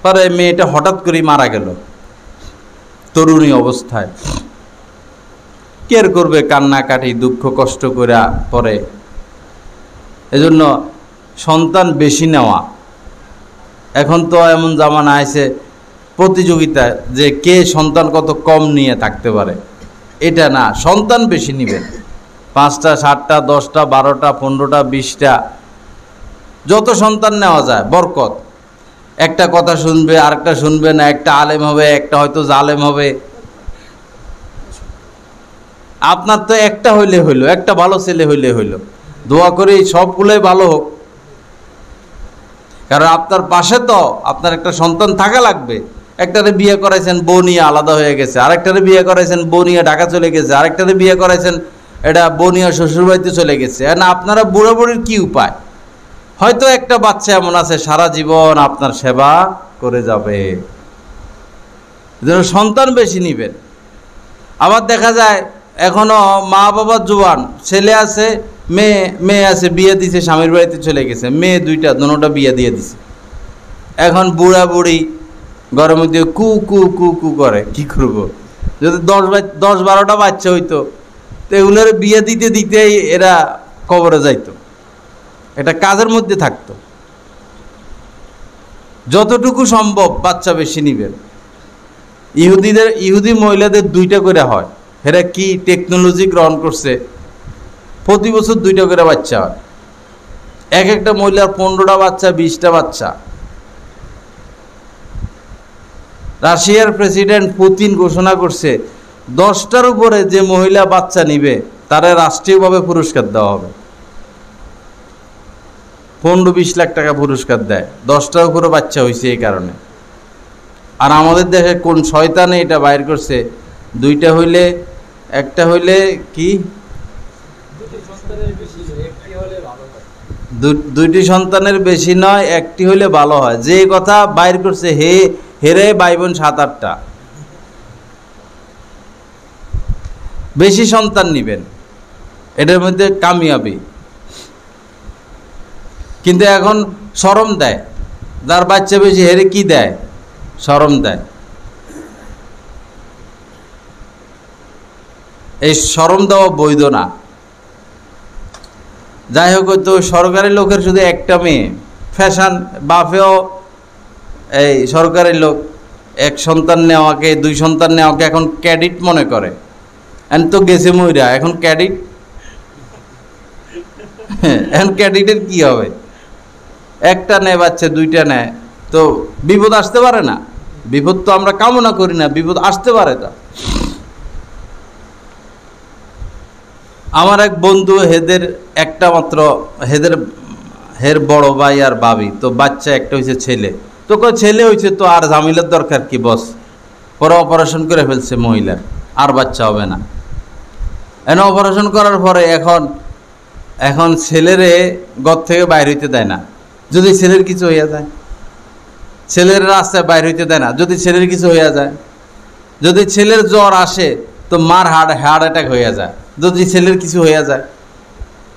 পরে মেয়েটা হঠাৎ করেই মারা গেল তরুণী অবস্থায়। কেয়ার করবে, কান্নাকাটি, দুঃখ কষ্ট করে পরে। এজন্য সন্তান বেশি নেওয়া, এখন তো এমন জামানা আছে প্রতিযোগিতা, যে কে সন্তান কত কম নিয়ে থাকতে পারে। এটা না, সন্তান বেশি নেবেন, 5টা 7টা 10টা 12টা 15টা 20টা, যত সন্তান নেওয়া যায় বরকত। একটা কথা শুনবে, আরেকটা শুনবে না, একটা আলেম হবে, একটা হয়তো জালেম হবে। আপনার তো একটা হইলে হইল, একটা ভালো ছেলে হইলে হইল। দোয়া করি সবগুলোই ভালো হোক, কারণ আপনার পাশে তো আপনার একটা সন্তান থাকা লাগবে। একটারে বিয়ে করাইছেন, বউ নিয়ে আলাদা হয়ে গেছে, আরেকটারে বিয়ে করাইছেন, বউ নিয়ে ঢাকা চলে গেছে, আরেকটারে বিয়ে করাইছেন, এটা বউ নিয়ে শ্বশুরবাড়িতে চলে গেছে। না, আপনারা বুড়ো বুড়ির কি উপায়? হয়তো একটা বাচ্চা এমন আছে সারা জীবন আপনার সেবা করে যাবে। সন্তান বেশি নিবেন। আবার দেখা যায় এখনো মা বাবা জোয়ান, ছেলে আছে, মেয়ে আছে, বিয়ে দিছে, স্বামীর বাড়িতে চলে গেছে, মেয়ে দুইটা, দুটোটা বিয়ে দিয়ে দিছে। এখন বুড়া বুড়ি ঘরের মধ্যে কু কু কু কু করে, কি করবো? যদি 10-12টা বাচ্চা হইতো, তো এগুলোর বিয়ে দিতে দিতেই এরা কবরে যাইতো। এটা কাজের মধ্যে থাকতো। যতটুকু সম্ভব বাচ্চা বেশি নিবেন। ইহুদি মহিলাদের 2টা করে হয়। এরা কি টেকনোলজি গ্রহণ করছে, প্রতি বছর 2টা করে বাচ্চা হয়। এক একটা মহিলার 15টা বাচ্চা, 20টা বাচ্চা। রাশিয়ার প্রেসিডেন্ট পুতিন ঘোষণা করছে 10টার উপরে যে মহিলা বাচ্চা নিবে তারা রাষ্ট্রীয়ভাবে পুরস্কার দেওয়া হবে। 15-20 লাখ টাকা পুরস্কার দেয় 10টার উপরে বাচ্চা হয়েছে এই কারণে। আর আমাদের দেশে কোন শয়তানে এটা বাইর করছে, 2টা হইলে, একটা হইলে কি, 2টি সন্তানের বেশি নয়, একটি হইলে ভালো হয়। যে কথা বাইর করছে, হেরে ভাই বোন 7-8টা। বেশি সন্তান নিবেন, এটার মধ্যে কামিয়াবি। কিন্তু এখন শরম দেয়, যার বাচ্চা বেশি হেরে কি দেয়, শরম দেয়। এই শরম দেওয়া বৈধ না। যাই হোক, তো সরকারি লোকের শুধু একটা মেয়ে, ফ্যাশন, বাপেও এই সরকারি লোক, 1 সন্তান নেওয়াকে, 2 সন্তান নেওয়াকে এখন ক্যাডিট মনে করে। এখন তো গেছে মইরা, এখন ক্যাডিট, এখন ক্যাডিটের কি হবে? একটা নেয় বাচ্চা, 2টা নেয়, তো বিপদ আসতে পারে না? বিপদ তো আমরা কামনা করি না, বিপদ আসতে পারে। তা আমার এক বন্ধু, হেদের একটা মাত্র, হের বড় ভাই আর ভাবি, তো বাচ্চা একটা হয়েছে ছেলে। তো ছেলে হয়েছে তো আর ঝামেলার দরকার কি বস, পরে অপারেশন করে ফেলছে মহিলার, আর বাচ্চা হবে না। এনে অপারেশন করার পরে এখন ছেলেরে ঘর থেকে বাইর হইতে দেয় না, যদি ছেলের কিছু হইয়া যায়। ছেলের রাস্তায় বাইর হইতে দেয় না, যদি ছেলের কিছু হইয়া যায়। যদি ছেলের জ্বর আসে তো মার হার্ট অ্যাটাক হইয়া যায়, যদি ছেলের কিছু হইয়া যায়,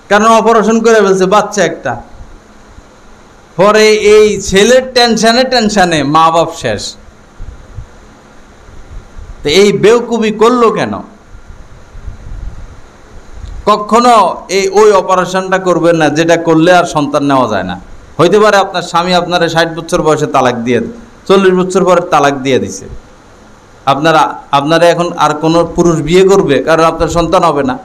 কারণ অপারেশন করে ফেলছে বাচ্চা একটা। পরে এই ছেলের টেনশনে মা বাপ শেষ। তো এই বেউকুবি করলো কেন? কখনো ওই অপারেশনটা করবেন না যেটা করলে আর সন্তান নেওয়া যায় না। হইতে পারে আপনার স্বামী আপনার 60 বছর বয়সে তালাক দিয়ে, 40 বছর পরে তালাক দিয়ে দিছে, আপনারা এখন আর কোনো পুরুষ বিয়ে করবে, কারণ আপনার সন্তান হবে না।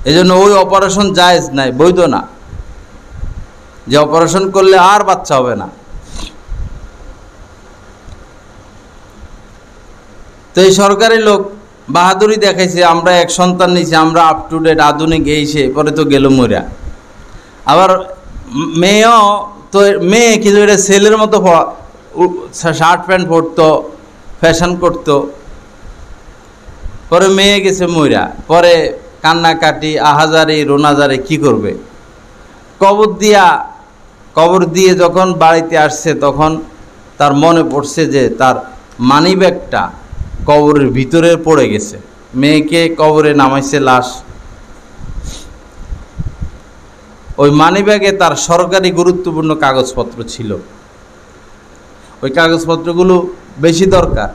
এই জন্য ওই অপারেশন জায়েজ নাই, বৈধ না, যে অপারেশন করলে আর বাচ্চা হবে না। তো এই সরকারি লোক বাহাদুরি দেখাইছে, আমরা এক সন্তান নিয়েছি, আমরা আপ টু ডেট আধুনিক, এইছে, পরে তো গেল মরিয়া। আবার মেয়েও তো, মেয়ে কিন্তু এটা ছেলের মতো শার্ট প্যান্ট পরতো, ফ্যাশন করতো, পরে মেয়ে গেছে মইরা, পরে কান্নাকাটি, আহাজারি, রোনাজারি কি করবে? কবর দিয়ে যখন বাড়িতে আসছে তখন তার মনে পড়ছে যে তার মানিব্যাগটা কবরের ভিতরে পড়ে গেছে। মেয়েকে কবরে নামাইছে লাশ, ওই মানিব্যাগে তার সরকারি গুরুত্বপূর্ণ কাগজপত্র ছিল, ওই কাগজপত্রগুলো বেশি দরকার।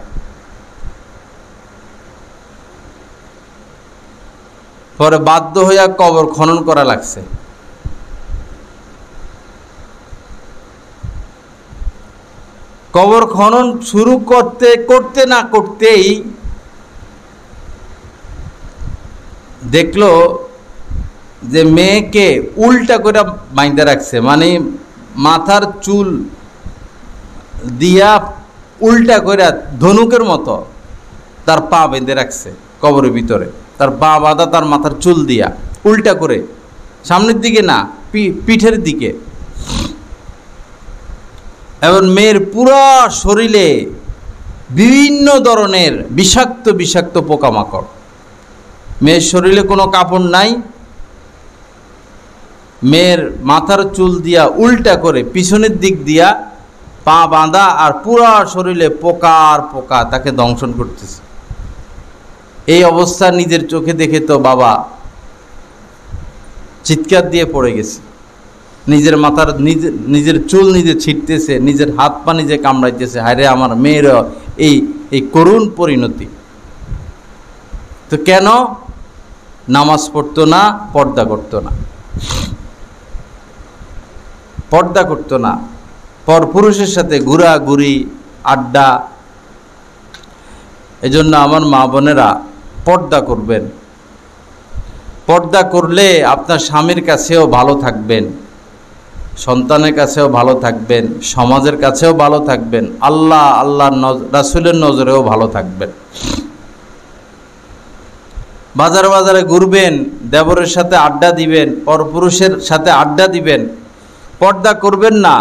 পরে বাধ্য হইয়া কবর খনন করা লাগছে। কবর খনন শুরু করতে না করতেই দেখলো যে মেয়েকে উল্টা করে বাইন্ধে রাখছে, মানে মাথার চুল দিয়া উল্টা করে ধনুকের মতো তার পা বেঁধে রাখছে কবরের ভিতরে, তার পা বাঁধা, তার মাথার চুল দিয়া উল্টা করে, সামনের দিকে না, পিঠের দিকে। এবং মেয়ের পুরো শরীরে বিভিন্ন ধরনের বিষাক্ত পোকামাকড়। মেয়ের শরীরে কোনো কাপড় নাই, মেয়ের মাথার চুল দিয়া উল্টা করে পিছনের দিক দিয়া পা বাঁধা, আর পুরা শরীরে পোকা আর পোকা তাকে দংশন করতেছে। এই অবস্থা নিজের চোখে দেখে তো বাবা চিৎকার দিয়ে পড়ে গেছে। নিজের মাথার নিজের চুল নিজে ছিটতেছে, নিজের হাত পা নিজে কামড়াইতেছে, হায়রে আমার মেয়ের এই করুণ পরিণতি। তো কেন? নামাজ পড়তো না, পর্দা করতো না, পরপুরুষের সাথে ঘোরাঘুরি, আড্ডা। এজন্য আমার মা বোনেরা পর্দা করবেন। পর্দা করলে আপনার স্বামীর কাছেও ভালো থাকবেন, সন্তানের কাছেও ভালো থাকবেন, সমাজের কাছেও ভালো থাকবেন, আল্লাহ রাসূলের নজরেও ভালো থাকবেন। বাজারে ঘুরবেন, দেবরের সাথে আড্ডা দিবেন, পরপুরুষের সাথে আড্ডা দিবেন, পর্দা করবেন না,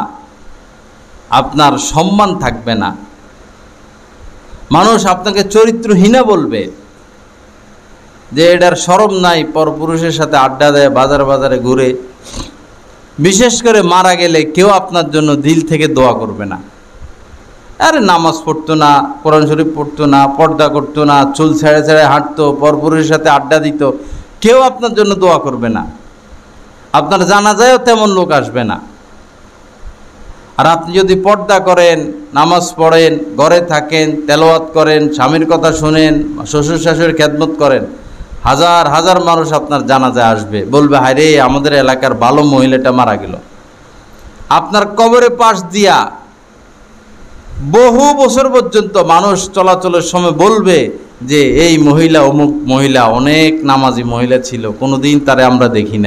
আপনার সম্মান থাকবে না। মানুষ আপনাকে চরিত্রহীনা বলবে, যে এটার শরম নাই, পরপুরুষের সাথে আড্ডা দেয়, বাজারে ঘুরে। বিশেষ করে মারা গেলে কেউ আপনার জন্য দিল থেকে দোয়া করবে না। আরে নামাজ পড়তো না, কোরআন শরীফ পড়তো না, পর্দা করতো না, চুল ছেড়ে হাঁটতো, পরপুরুষের সাথে আড্ডা দিত, কেউ আপনার জন্য দোয়া করবে না। আপনার জানাজায়ও তেমন লোক আসবে না। আর আপনি যদি পর্দা করেন, নামাজ পড়েন, ঘরে থাকেন, তেলাওয়াত করেন, স্বামীর কথা শুনেন, শ্বশুর শাশুড়ির খেদমত করেন, হাজার হাজার মানুষ আপনার জানাজায় আসবে, বলবে হায়রে আমাদের এলাকার ভালো মহিলাটা মারা গেল। আপনার কবরের পাশ দিয়া বহু বছর পর্যন্ত মানুষ চলাচলের সময় বলবে যে এই মহিলা, অমুক মহিলা অনেক নামাজি মহিলা ছিল, কোনোদিন তারে আমরা দেখি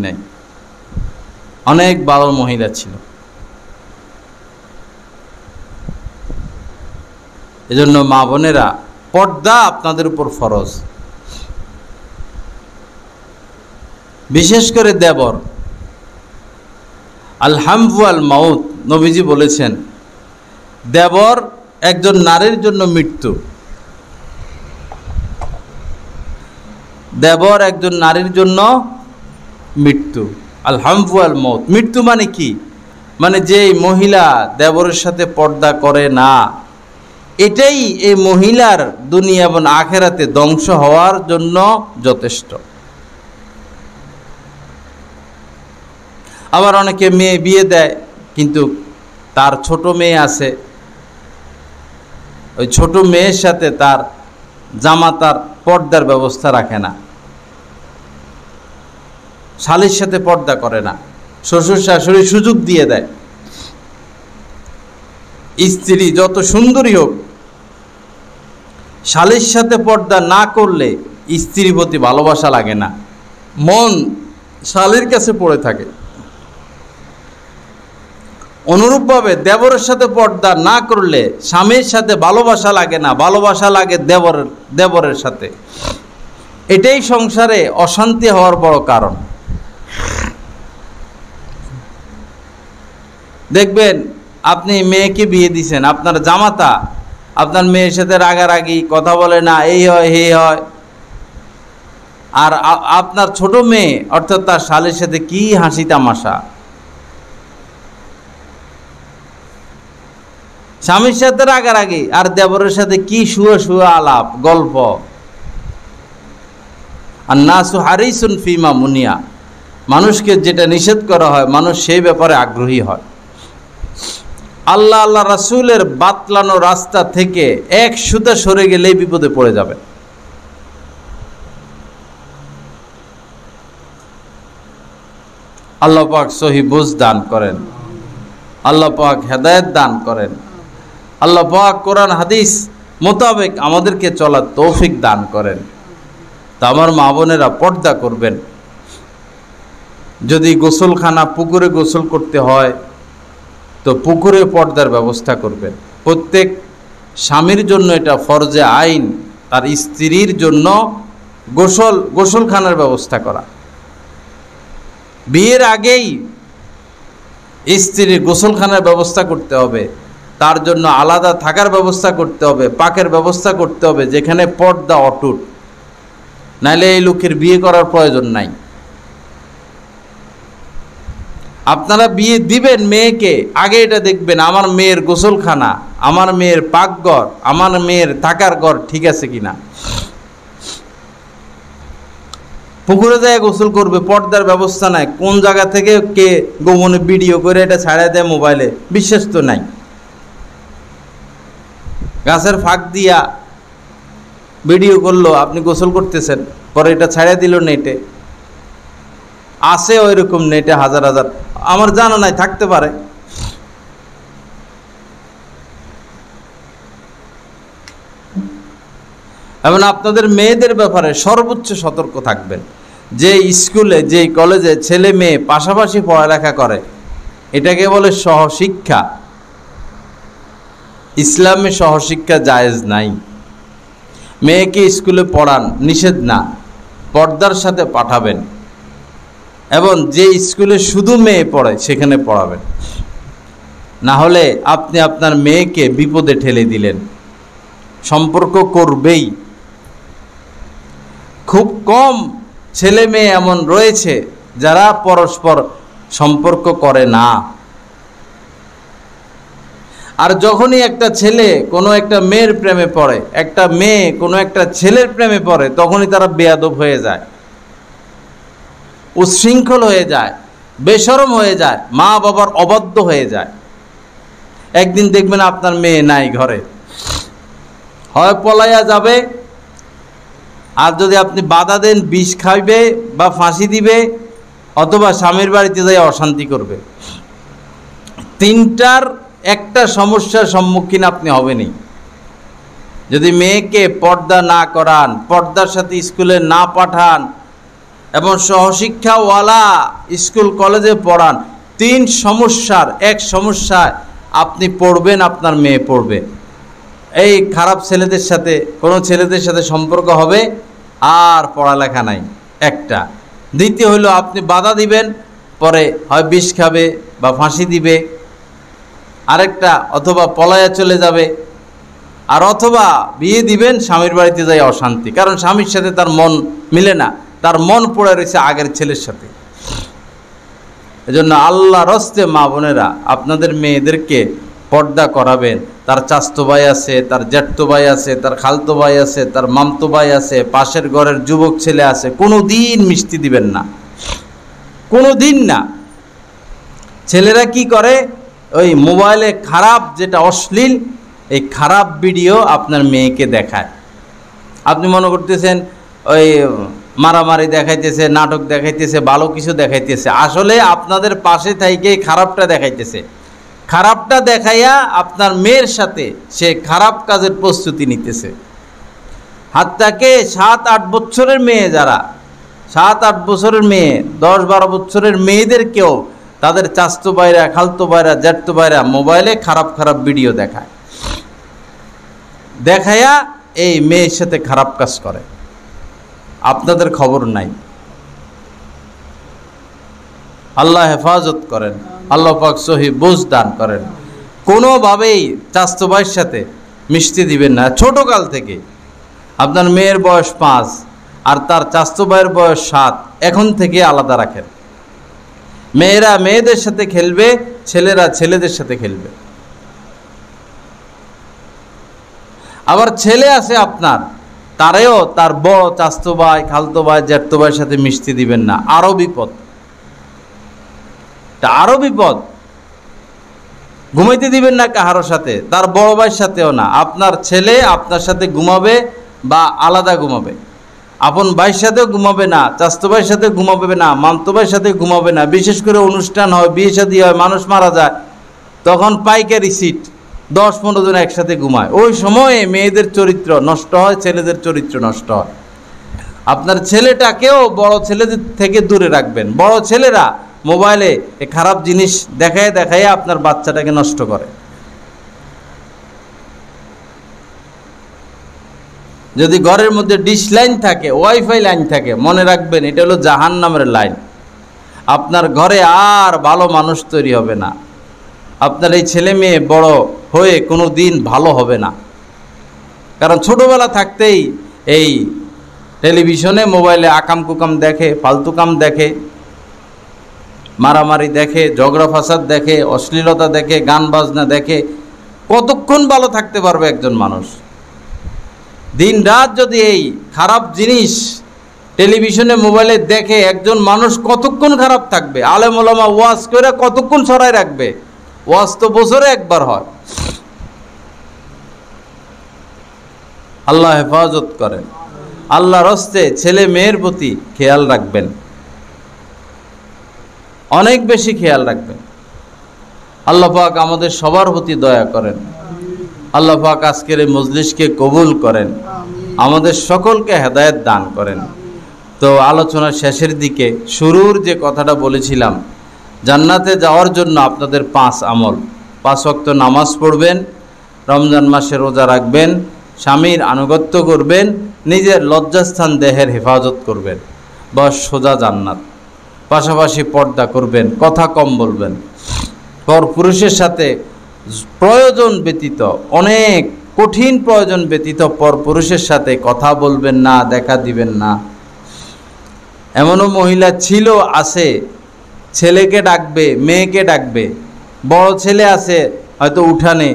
নাই। অনেক ভালো মহিলা ছিল। এজন্য মা বোনেরা, পর্দা আপনাদের উপর ফরজ। বিশেষ করে দেবর, আল হামফু আল মাউত, নবীজি বলেছেন দেবর একজন নারীর জন্য মৃত্যু। দেবর একজন নারীর জন্য মৃত্যু। আল হামফু আল মাউত, মৃত্যু মানে কি? মানে যে মহিলা দেবরের সাথে পর্দা করে না, এটাই এই মহিলার দুনিয়া এবং আখেরাতে ধ্বংস হওয়ার জন্য যথেষ্ট। আবার অনেকে মেয়ে বিয়ে দেয়, কিন্তু তার ছোট মেয়ে আছে, ওই ছোট মেয়ের সাথে তার জামাতার পর্দার ব্যবস্থা রাখে না, শালীর সাথে পর্দা করে না, শ্বশুর শাশুড়ি সুযোগ দিয়ে দেয়। স্ত্রী যত সুন্দরী হোক, শালীর সাথে পর্দা না করলে স্ত্রীর প্রতি ভালোবাসা লাগে না, মন শালীর কাছে পড়ে থাকে। অনুরূপভাবে দেবরের সাথে পর্দা না করলে স্বামীর সাথে ভালোবাসা লাগে না, ভালোবাসা লাগে দেবরের সাথে। এটাই সংসারে অশান্তি হওয়ার বড় কারণ। দেখবেন আপনি মেয়েকে বিয়ে দিয়েছেন, আপনার জামাতা আপনার মেয়ের সাথে রাগারাগি, কথা বলে না, এই হয় এই হয়, আর আপনার ছোট মেয়ে অর্থাৎ তার শালের সাথে কি হাসি তামাশা, স্বামীর সাথে রাগারাগি, আর দেবরের সাথে কি শুয়ে শুয়ে আলাপ গল্প। আর নাসু হারিসুন ফিমা মুনিয়া, মানুষকে যেটা নিষেধ করা হয় মানুষ সেই ব্যাপারে আগ্রহী হয়। আল্লাহ আল্লাহ রাসূলের বাতলানো রাস্তা থেকে এক সুতা সরে গেলেই বিপদে পড়ে যাবে। আল্লাহ পাক সহি বুঝ দান করেন, আল্লাহ পাক হেদায়েত দান করেন, আল্লাহ পাক কোরআন হাদিস মোতাবেক আমাদেরকে চলার তৌফিক দান করেন। তা আমার মা বোনেরা, পর্দা করবেন। যদি গোসলখানা পুকুরে গোসল করতে হয় তো পুকুরে পর্দার ব্যবস্থা করবেন। প্রত্যেক স্বামীর জন্য এটা ফরজে আইন, তার স্ত্রীর জন্য গোসলখানার ব্যবস্থা করা। বিয়ের আগেই স্ত্রীর গোসলখানার ব্যবস্থা করতে হবে, তার জন্য আলাদা থাকার ব্যবস্থা করতে হবে, পাকের ব্যবস্থা করতে হবে, যেখানে পর্দা অটুট, নাইলে এই লোকের বিয়ে করার প্রয়োজন নাই। আপনারা বিয়ে দিবেন মেয়েকে, আগে এটা দেখবেন আমার মেয়ের গোসলখানা, আমার মেয়ের পাকঘর, আমার মেয়ের থাকার ঘর ঠিক আছে কিনা। পুকুরে যায় গোসল করবে, পর্দার ব্যবস্থা নাই, কোন জায়গা থেকে কে গোপনে ভিডিও করে এটা ছাড়া দেয় মোবাইলে, বিশ্বাস তো নাই। গাছের ফাঁক দিয়া ভিডিও করলো, আপনি গোসল করতেছেন, পরে এটা ছাড়া দিল নেটে। আছে ওই রকম নেটে হাজার হাজার, আমার জানা নাই, থাকতে পারে। এবং আপনাদের মেয়েদের ব্যাপারে সর্বোচ্চ সতর্ক থাকবেন। যে স্কুলে, যে কলেজে ছেলে মেয়ে পাশাপাশি পড়ালেখা করে, এটাকে বলে সহশিক্ষা। ইসলামে সহশিক্ষা জায়েজ নাই। মেয়েকে স্কুলে পড়ান, নিষেধ না, পর্দার সাথে পাঠাবেন। এবং যে স্কুলে শুধু মেয়ে পড়ে সেখানে পড়াবেন, না হলে আপনি আপনার মেয়েকে বিপদে ঠেলে দিলেন। সম্পর্ক করবেই। খুব কম ছেলে মেয়ে এমন রয়েছে যারা পরস্পর সম্পর্ক করে না। আর যখনই একটা ছেলে কোনো একটা মেয়ের প্রেমে পড়ে, একটা মেয়ে কোনো একটা ছেলের প্রেমে পড়ে, তখনই তারা বেয়াদব হয়ে যায়, উচ্ছৃঙ্খল হয়ে যায়, বেশরম হয়ে যায়, মা বাবার অবাধ্য হয়ে যায়। একদিন দেখবেন আপনার মেয়ে নাই ঘরে, হয় পলাইয়া যাবে, আর যদি আপনি বাধা দেন বিষ খাইবে বা ফাঁসি দিবে, অথবা স্বামীর বাড়িতে যাই অশান্তি করবে। তিনটার একটা সমস্যার সম্মুখীন আপনি হবেনই। যদি মেয়েকে পর্দা না করান, পর্দার সাথে স্কুলে না পাঠান এবং সহশিক্ষাওয়ালা স্কুল কলেজে পড়ান, তিন সমস্যার এক সমস্যায় আপনি পড়বেন, আপনার মেয়ে পড়বে। এই খারাপ ছেলেদের সাথে, কোনো ছেলেদের সাথে সম্পর্ক হবে, আর পড়ালেখা নাই একটা। দ্বিতীয় হলো আপনি বাধা দিবেন, পরে হয় বিষ খাবে বা ফাঁসি দিবে, আরেকটা অথবা পলায়া চলে যাবে, আর অথবা বিয়ে দিবেন, স্বামীর বাড়িতে যাই অশান্তি, কারণ স্বামীর সাথে তার মন মিলে না, তার মন পড়ে রয়েছে আগের ছেলের সাথে। এজন্য আল্লাহর হস্তে মা বোনেরা আপনাদের মেয়েদেরকে পর্দা করাবেন। তার চাচতো ভাই আছে, তার জ্যাঠতো ভাই আছে, তার খালতো ভাই আছে, তার মামতো ভাই আছে, পাশের ঘরের যুবক ছেলে আছে, কোনো দিন মিষ্টি দিবেন না, কোনো দিন না। ছেলেরা কি করে, ওই মোবাইলে খারাপ, যেটা অশ্লীল, এই খারাপ ভিডিও আপনার মেয়েকে দেখায়। আপনি মনে করতেছেন ওই মারামারি দেখাইতেছে, নাটক দেখাইতেছে, ভালো কিছু দেখাইতেছে, আসলে আপনাদের পাশে থেকে খারাপটা দেখাইতেছে। খারাপটা দেখাইয়া আপনার মেয়ের সাথে সে খারাপ কাজের প্রস্তুতি নিতেছে। হাত্তাকে 7-8 বছরের মেয়ে, যারা 7-8 বছরের মেয়ে, 10-12 বছরের মেয়েদেরকেও তাদের চাচতো ভাইরা, খালতো ভাইরা, জ্যাঠতো ভাইরা মোবাইলে খারাপ খারাপ ভিডিও দেখাইয়া এই মেয়ের সাথে খারাপ কাজ করে, আপনাদের খবর নাই। আল্লাহ হেফাজত করেন, আল্লাহ পাক সহি বুঝ দান করেন। কোনোভাবেই চাচতো ভাইয়ের সাথে মিশতে দিবেন না। ছোটকাল থেকে আপনার মেয়ের বয়স 5 আর তার চাচতো ভাইয়ের বয়স 7, এখন থেকে আলাদা রাখেন। মেয়েরা মেয়েদের সাথে খেলবে, ছেলেরা ছেলেদের সাথে খেলবে। আবার ছেলে আছে আপনার, তারেও তার বড় চাচতো ভাই, খালতো ভাই, জ্যাঠতো ভাইয়ের সাথে মিশতে দিবেন না, আরও বিপদ, আরও বিপদ। ঘুমাইতে দিবেন না কাহারোর সাথে, তার বড় ভাইয়ের সাথেও না। আপনার ছেলে আপনার সাথে ঘুমাবে বা আলাদা ঘুমাবে, আপন ভাইয়ের সাথেও ঘুমাবে না, চাচতো ভাইয়ের সাথে ঘুমাবে না, মামতো ভাইয়ের সাথে ঘুমাবে না। বিশেষ করে অনুষ্ঠান হয়, বিয়ে শাদী হয়, মানুষ মারা যায়, তখন পাইকারি সিট 10-15 জন একসাথে ঘুমায়। ওই সময়ে মেয়েদের চরিত্র নষ্ট হয়, ছেলেদের চরিত্র নষ্ট হয়। আপনার ছেলেটাকেও বড় ছেলেদের থেকে দূরে রাখবেন। বড় ছেলেরা মোবাইলে খারাপ জিনিস দেখায় আপনার বাচ্চাটাকে নষ্ট করে। যদি ঘরের মধ্যে ডিশ লাইন থাকে, ওয়াইফাই লাইন থাকে, মনে রাখবেন এটা হলো জাহান্নামের লাইন। আপনার ঘরে আর ভালো মানুষ তৈরি হবে না। আপনার এই ছেলে মেয়ে বড় হয়ে কোনো দিন ভালো হবে না, কারণ ছোটবেলা থাকতেই এই টেলিভিশনে, মোবাইলে আকাম কুকাম দেখে, ফালতু কাম দেখে, মারামারি দেখে, ঝগড়া ফাসাদ দেখে, অশ্লীলতা দেখে, গান বাজনা দেখে। কতক্ষণ ভালো থাকতে পারবে একজন মানুষ? দিন রাত যদি এই খারাপ জিনিস টেলিভিশনে, মোবাইলে দেখে, একজন মানুষ কতক্ষণ খারাপ থাকবে? আলেম ওলামা ওয়াজ করে কতক্ষণ ছড়াই রাখবে? ওয়াজ তো বছরে একবার হয়। আল্লাহ হেফাজত করেন। আল্লাহর হস্তে ছেলে মেয়ের প্রতি খেয়াল রাখবেন, অনেক বেশি খেয়াল রাখবেন। আল্লাহ পাক আমাদের সবার প্রতি দয়া করেন। আল্লাহ পাক আজকের এই মজলিসকে কবুল করেন, আমাদের সকলকে হেদায়েত দান করেন। তো আলোচনার শেষের দিকে শুরুর যে কথাটা বলেছিলাম, জান্নাতে যাওয়ার জন্য আপনাদের 5 আমল: 5 ওয়াক্ত নামাজ পড়বেন, রমজান মাসে রোজা রাখবেন, স্বামীর আনুগত্য করবেন, নিজের লজ্জাস্থান দেহের হেফাজত করবেন, বস সোজা জান্নাত। পাশাপাশি পর্দা করবেন, কথা কম বলবেন, পরপুরুষের সাথে প্রয়োজন ব্যতীত, অনেক কঠিন প্রয়োজন ব্যতীত পরপুরুষের সাথে কথা বলবেন না, দেখা দিবেন না। এমনও মহিলা ছিল, আছে, ছেলেকে ডাকবে, মেয়েকে ডাকবে। বড় ছেলে আছে হয়তো উঠানে,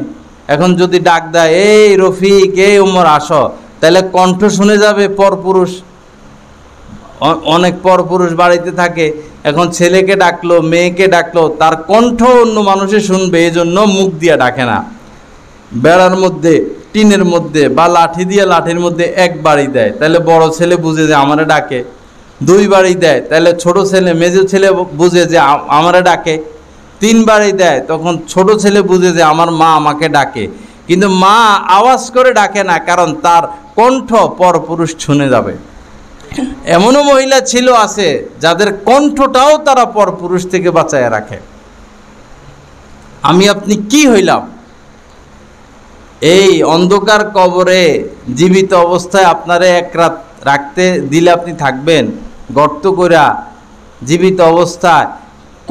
এখন যদি ডাক দেয়, এই রফিক, এই উমর আসো, তাহলে কণ্ঠ শুনে যাবে পরপুরুষ। অনেক পরপুরুষ বাড়িতে থাকে, এখন ছেলেকে ডাকলো, মেয়েকে ডাকলো, তার কণ্ঠ অন্য মানুষে শুনবে, এই জন্য মুখ দিয়ে ডাকে না। বেড়ার মধ্যে, টিনের মধ্যে বা লাঠি দিয়ে লাঠির মধ্যে 1 বাড়ি দেয়, তাহলে বড় ছেলে বুঝে যে আমারে ডাকে। 2 বাড়ি দেয়, তাহলে ছোট ছেলে, মেজো ছেলে বুঝে যে আমারে ডাকে। 3 বাড়ি দেয়, তখন ছোট ছেলে বুঝে যে আমার মা আমাকে ডাকে। কিন্তু মা আওয়াজ করে ডাকে না, কারণ তার কণ্ঠ পরপুরুষ শুনে যাবে। এমনও মহিলা ছিল, আছে, যাদের কণ্ঠটাও তারা পরপুরুষ থেকে বাঁচায় রাখে। আমি আপনি কি হইলাম? এই অন্ধকার কবরে জীবিত অবস্থায় আপনারে এক রাত রাখতে দিলে আপনি থাকবেন? গর্ত কইরা জীবিত অবস্থায়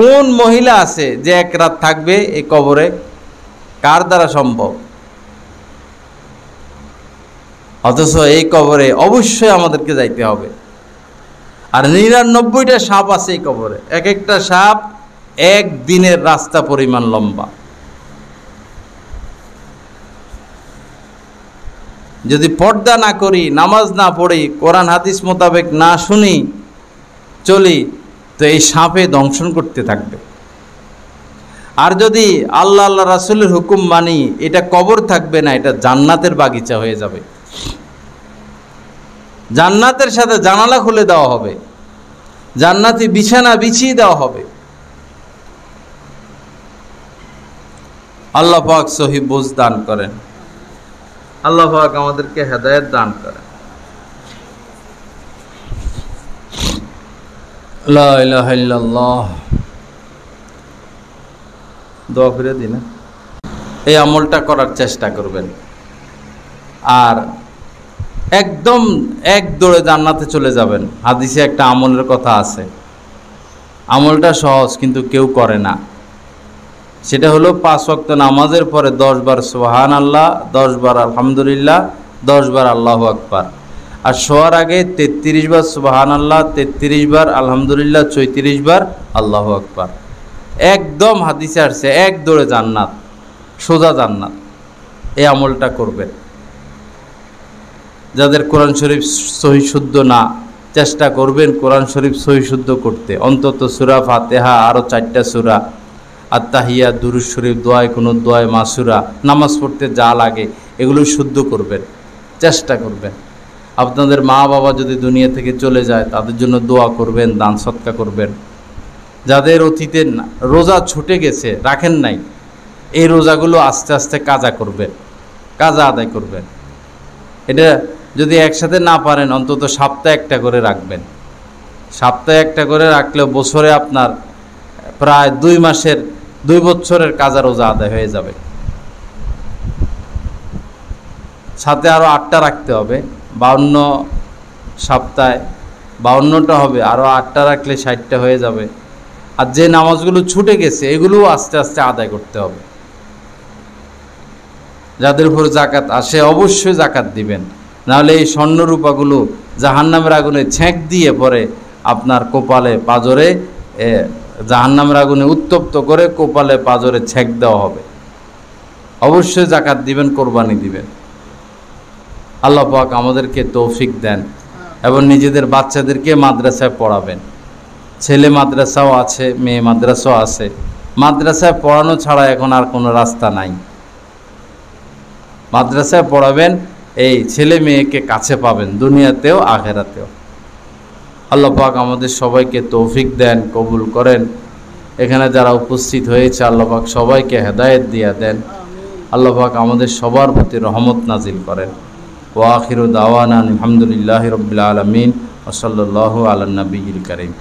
কোন মহিলা আছে যে এক রাত থাকবে এই কবরে? কার দ্বারা সম্ভব? অথচ এই কবরে অবশ্যই আমাদেরকে যাইতে হবে। আর 99টা সাপ আছে এই কবরে, এক একটা সাপ এক দিনের রাস্তা পরিমাণ লম্বা। যদি পর্দা না করি, নামাজ না পড়ি, কোরআন হাদিস মোতাবেক না শুনি, চলি, তো এই সাপে দংশন করতে থাকবে। আর যদি আল্লাহ আল্লাহ রাসূলের হুকুম মানি, এটা কবর থাকবে না, এটা জান্নাতের বাগিচা হয়ে যাবে। জান্নাতের সাথে জানালা খুলে দেওয়া হবে, জান্নাতি বিছানা বিছিয়ে দেওয়া হবে। আল্লাহ পাক সহিহ বুঝ দান করেন, আল্লাহ পাক আমাদেরকে হেদায়েত দান করেন। লা ইলাহা ইল্লাল্লাহ। দোয়া করে দিন, এই আমলটা করার চেষ্টা করবেন। আর একদম এক দৌড়ে জান্নাতে চলে যাবেন। হাদিসে একটা আমলের কথা আছে, আমলটা সহজ কিন্তু কেউ করে না। সেটা হলো 5 ওয়াক্ত নামাজের পরে 10 বার সুবহানাল্লাহ, 10 বার আলহামদুলিল্লাহ, 10 বার আল্লাহু আকবার। আর শোয়ার আগে 33 বার সুবহানাল্লাহ, 33 বার আলহামদুলিল্লাহ, 34 বার আল্লাহু আকবার। একদম হাদিসে আসছে এক দৌড়ে জান্নাত, সোজা জান্নাত। এই আমলটা করবেন। যাদের কোরআন শরীফ সহি শুদ্ধ না, চেষ্টা করবেন কোরআন শরীফ সহি শুদ্ধ করতে। অন্তত সূরা ফাতিহা, আরও 4টা সূরা, আত্তাহিয়া, দুরূদ শরীফ, দোয়ায় কোনো দোয়ায় মাসুরা, নামাজ পড়তে যা লাগে এগুলো শুদ্ধ করবেন, চেষ্টা করবেন। আপনাদের মা বাবা যদি দুনিয়া থেকে চলে যায় তাদের জন্য দোয়া করবেন, দান সদকা করবেন। যাদের অতীতের রোজা ছুটে গেছে, রাখেন নাই, এই রোজাগুলো আস্তে আস্তে কাজা করবেন, কাজা আদায় করবেন। এটা যদি একসাথে না পারেন অন্তত সপ্তাহে একটা করে রাখবেন। সপ্তাহে একটা করে রাখলেও বছরে আপনার প্রায় 2 বছরের কাজা রোজা আদায় হয়ে যাবে। সাথে আরও 8টা রাখতে হবে, 52 সপ্তাহে 52টা হবে, আরও 8টা রাখলে 60টা হয়ে যাবে। আর যে নামাজগুলো ছুটে গেছে এগুলোও আস্তে আস্তে আদায় করতে হবে। যাদের উপর জাকাত আসে অবশ্যই জাকাত দিবেন, নাহলে এই স্বর্ণরূপাগুলো জাহান্নামের আগুনে ছেঁক দিয়ে পরে আপনার কপালে পাজরে, জাহান্নামের আগুনে উত্তপ্ত করে কপালে পাজরে ছেঁক দেওয়া হবে। অবশ্যই জাকাত দিবেন, কোরবানি দিবেন। আল্লাহ পাক আমাদেরকে তৌফিক দেন এবং নিজেদের বাচ্চাদেরকে মাদ্রাসায় পড়াবেন। ছেলে মাদ্রাসাও আছে, মেয়ে মাদ্রাসাও আছে। মাদ্রাসায় পড়ানো ছাড়া এখন আর কোনো রাস্তা নাই। মাদ্রাসায় পড়াবেন, এই ছেলে মেয়েকে কাছে পাবেন দুনিয়াতেও আখেরাতেও। আল্লাহ পাক আমাদের সবাইকে তৌফিক দেন, কবুল করেন। এখানে যারা উপস্থিত হয়েছে আল্লাহ পাক সবাইকে হেদায়েত দিয়া দেন। আল্লাহ পাক আমাদের সবার প্রতি রহমত নাজিল করেন। ওয়া আখিরু দাওয়ানা আলহামদুলিল্লাহি রাব্বিল আলামিন ওয়া সাল্লাল্লাহু আলা নবিয়্যিল কারীম।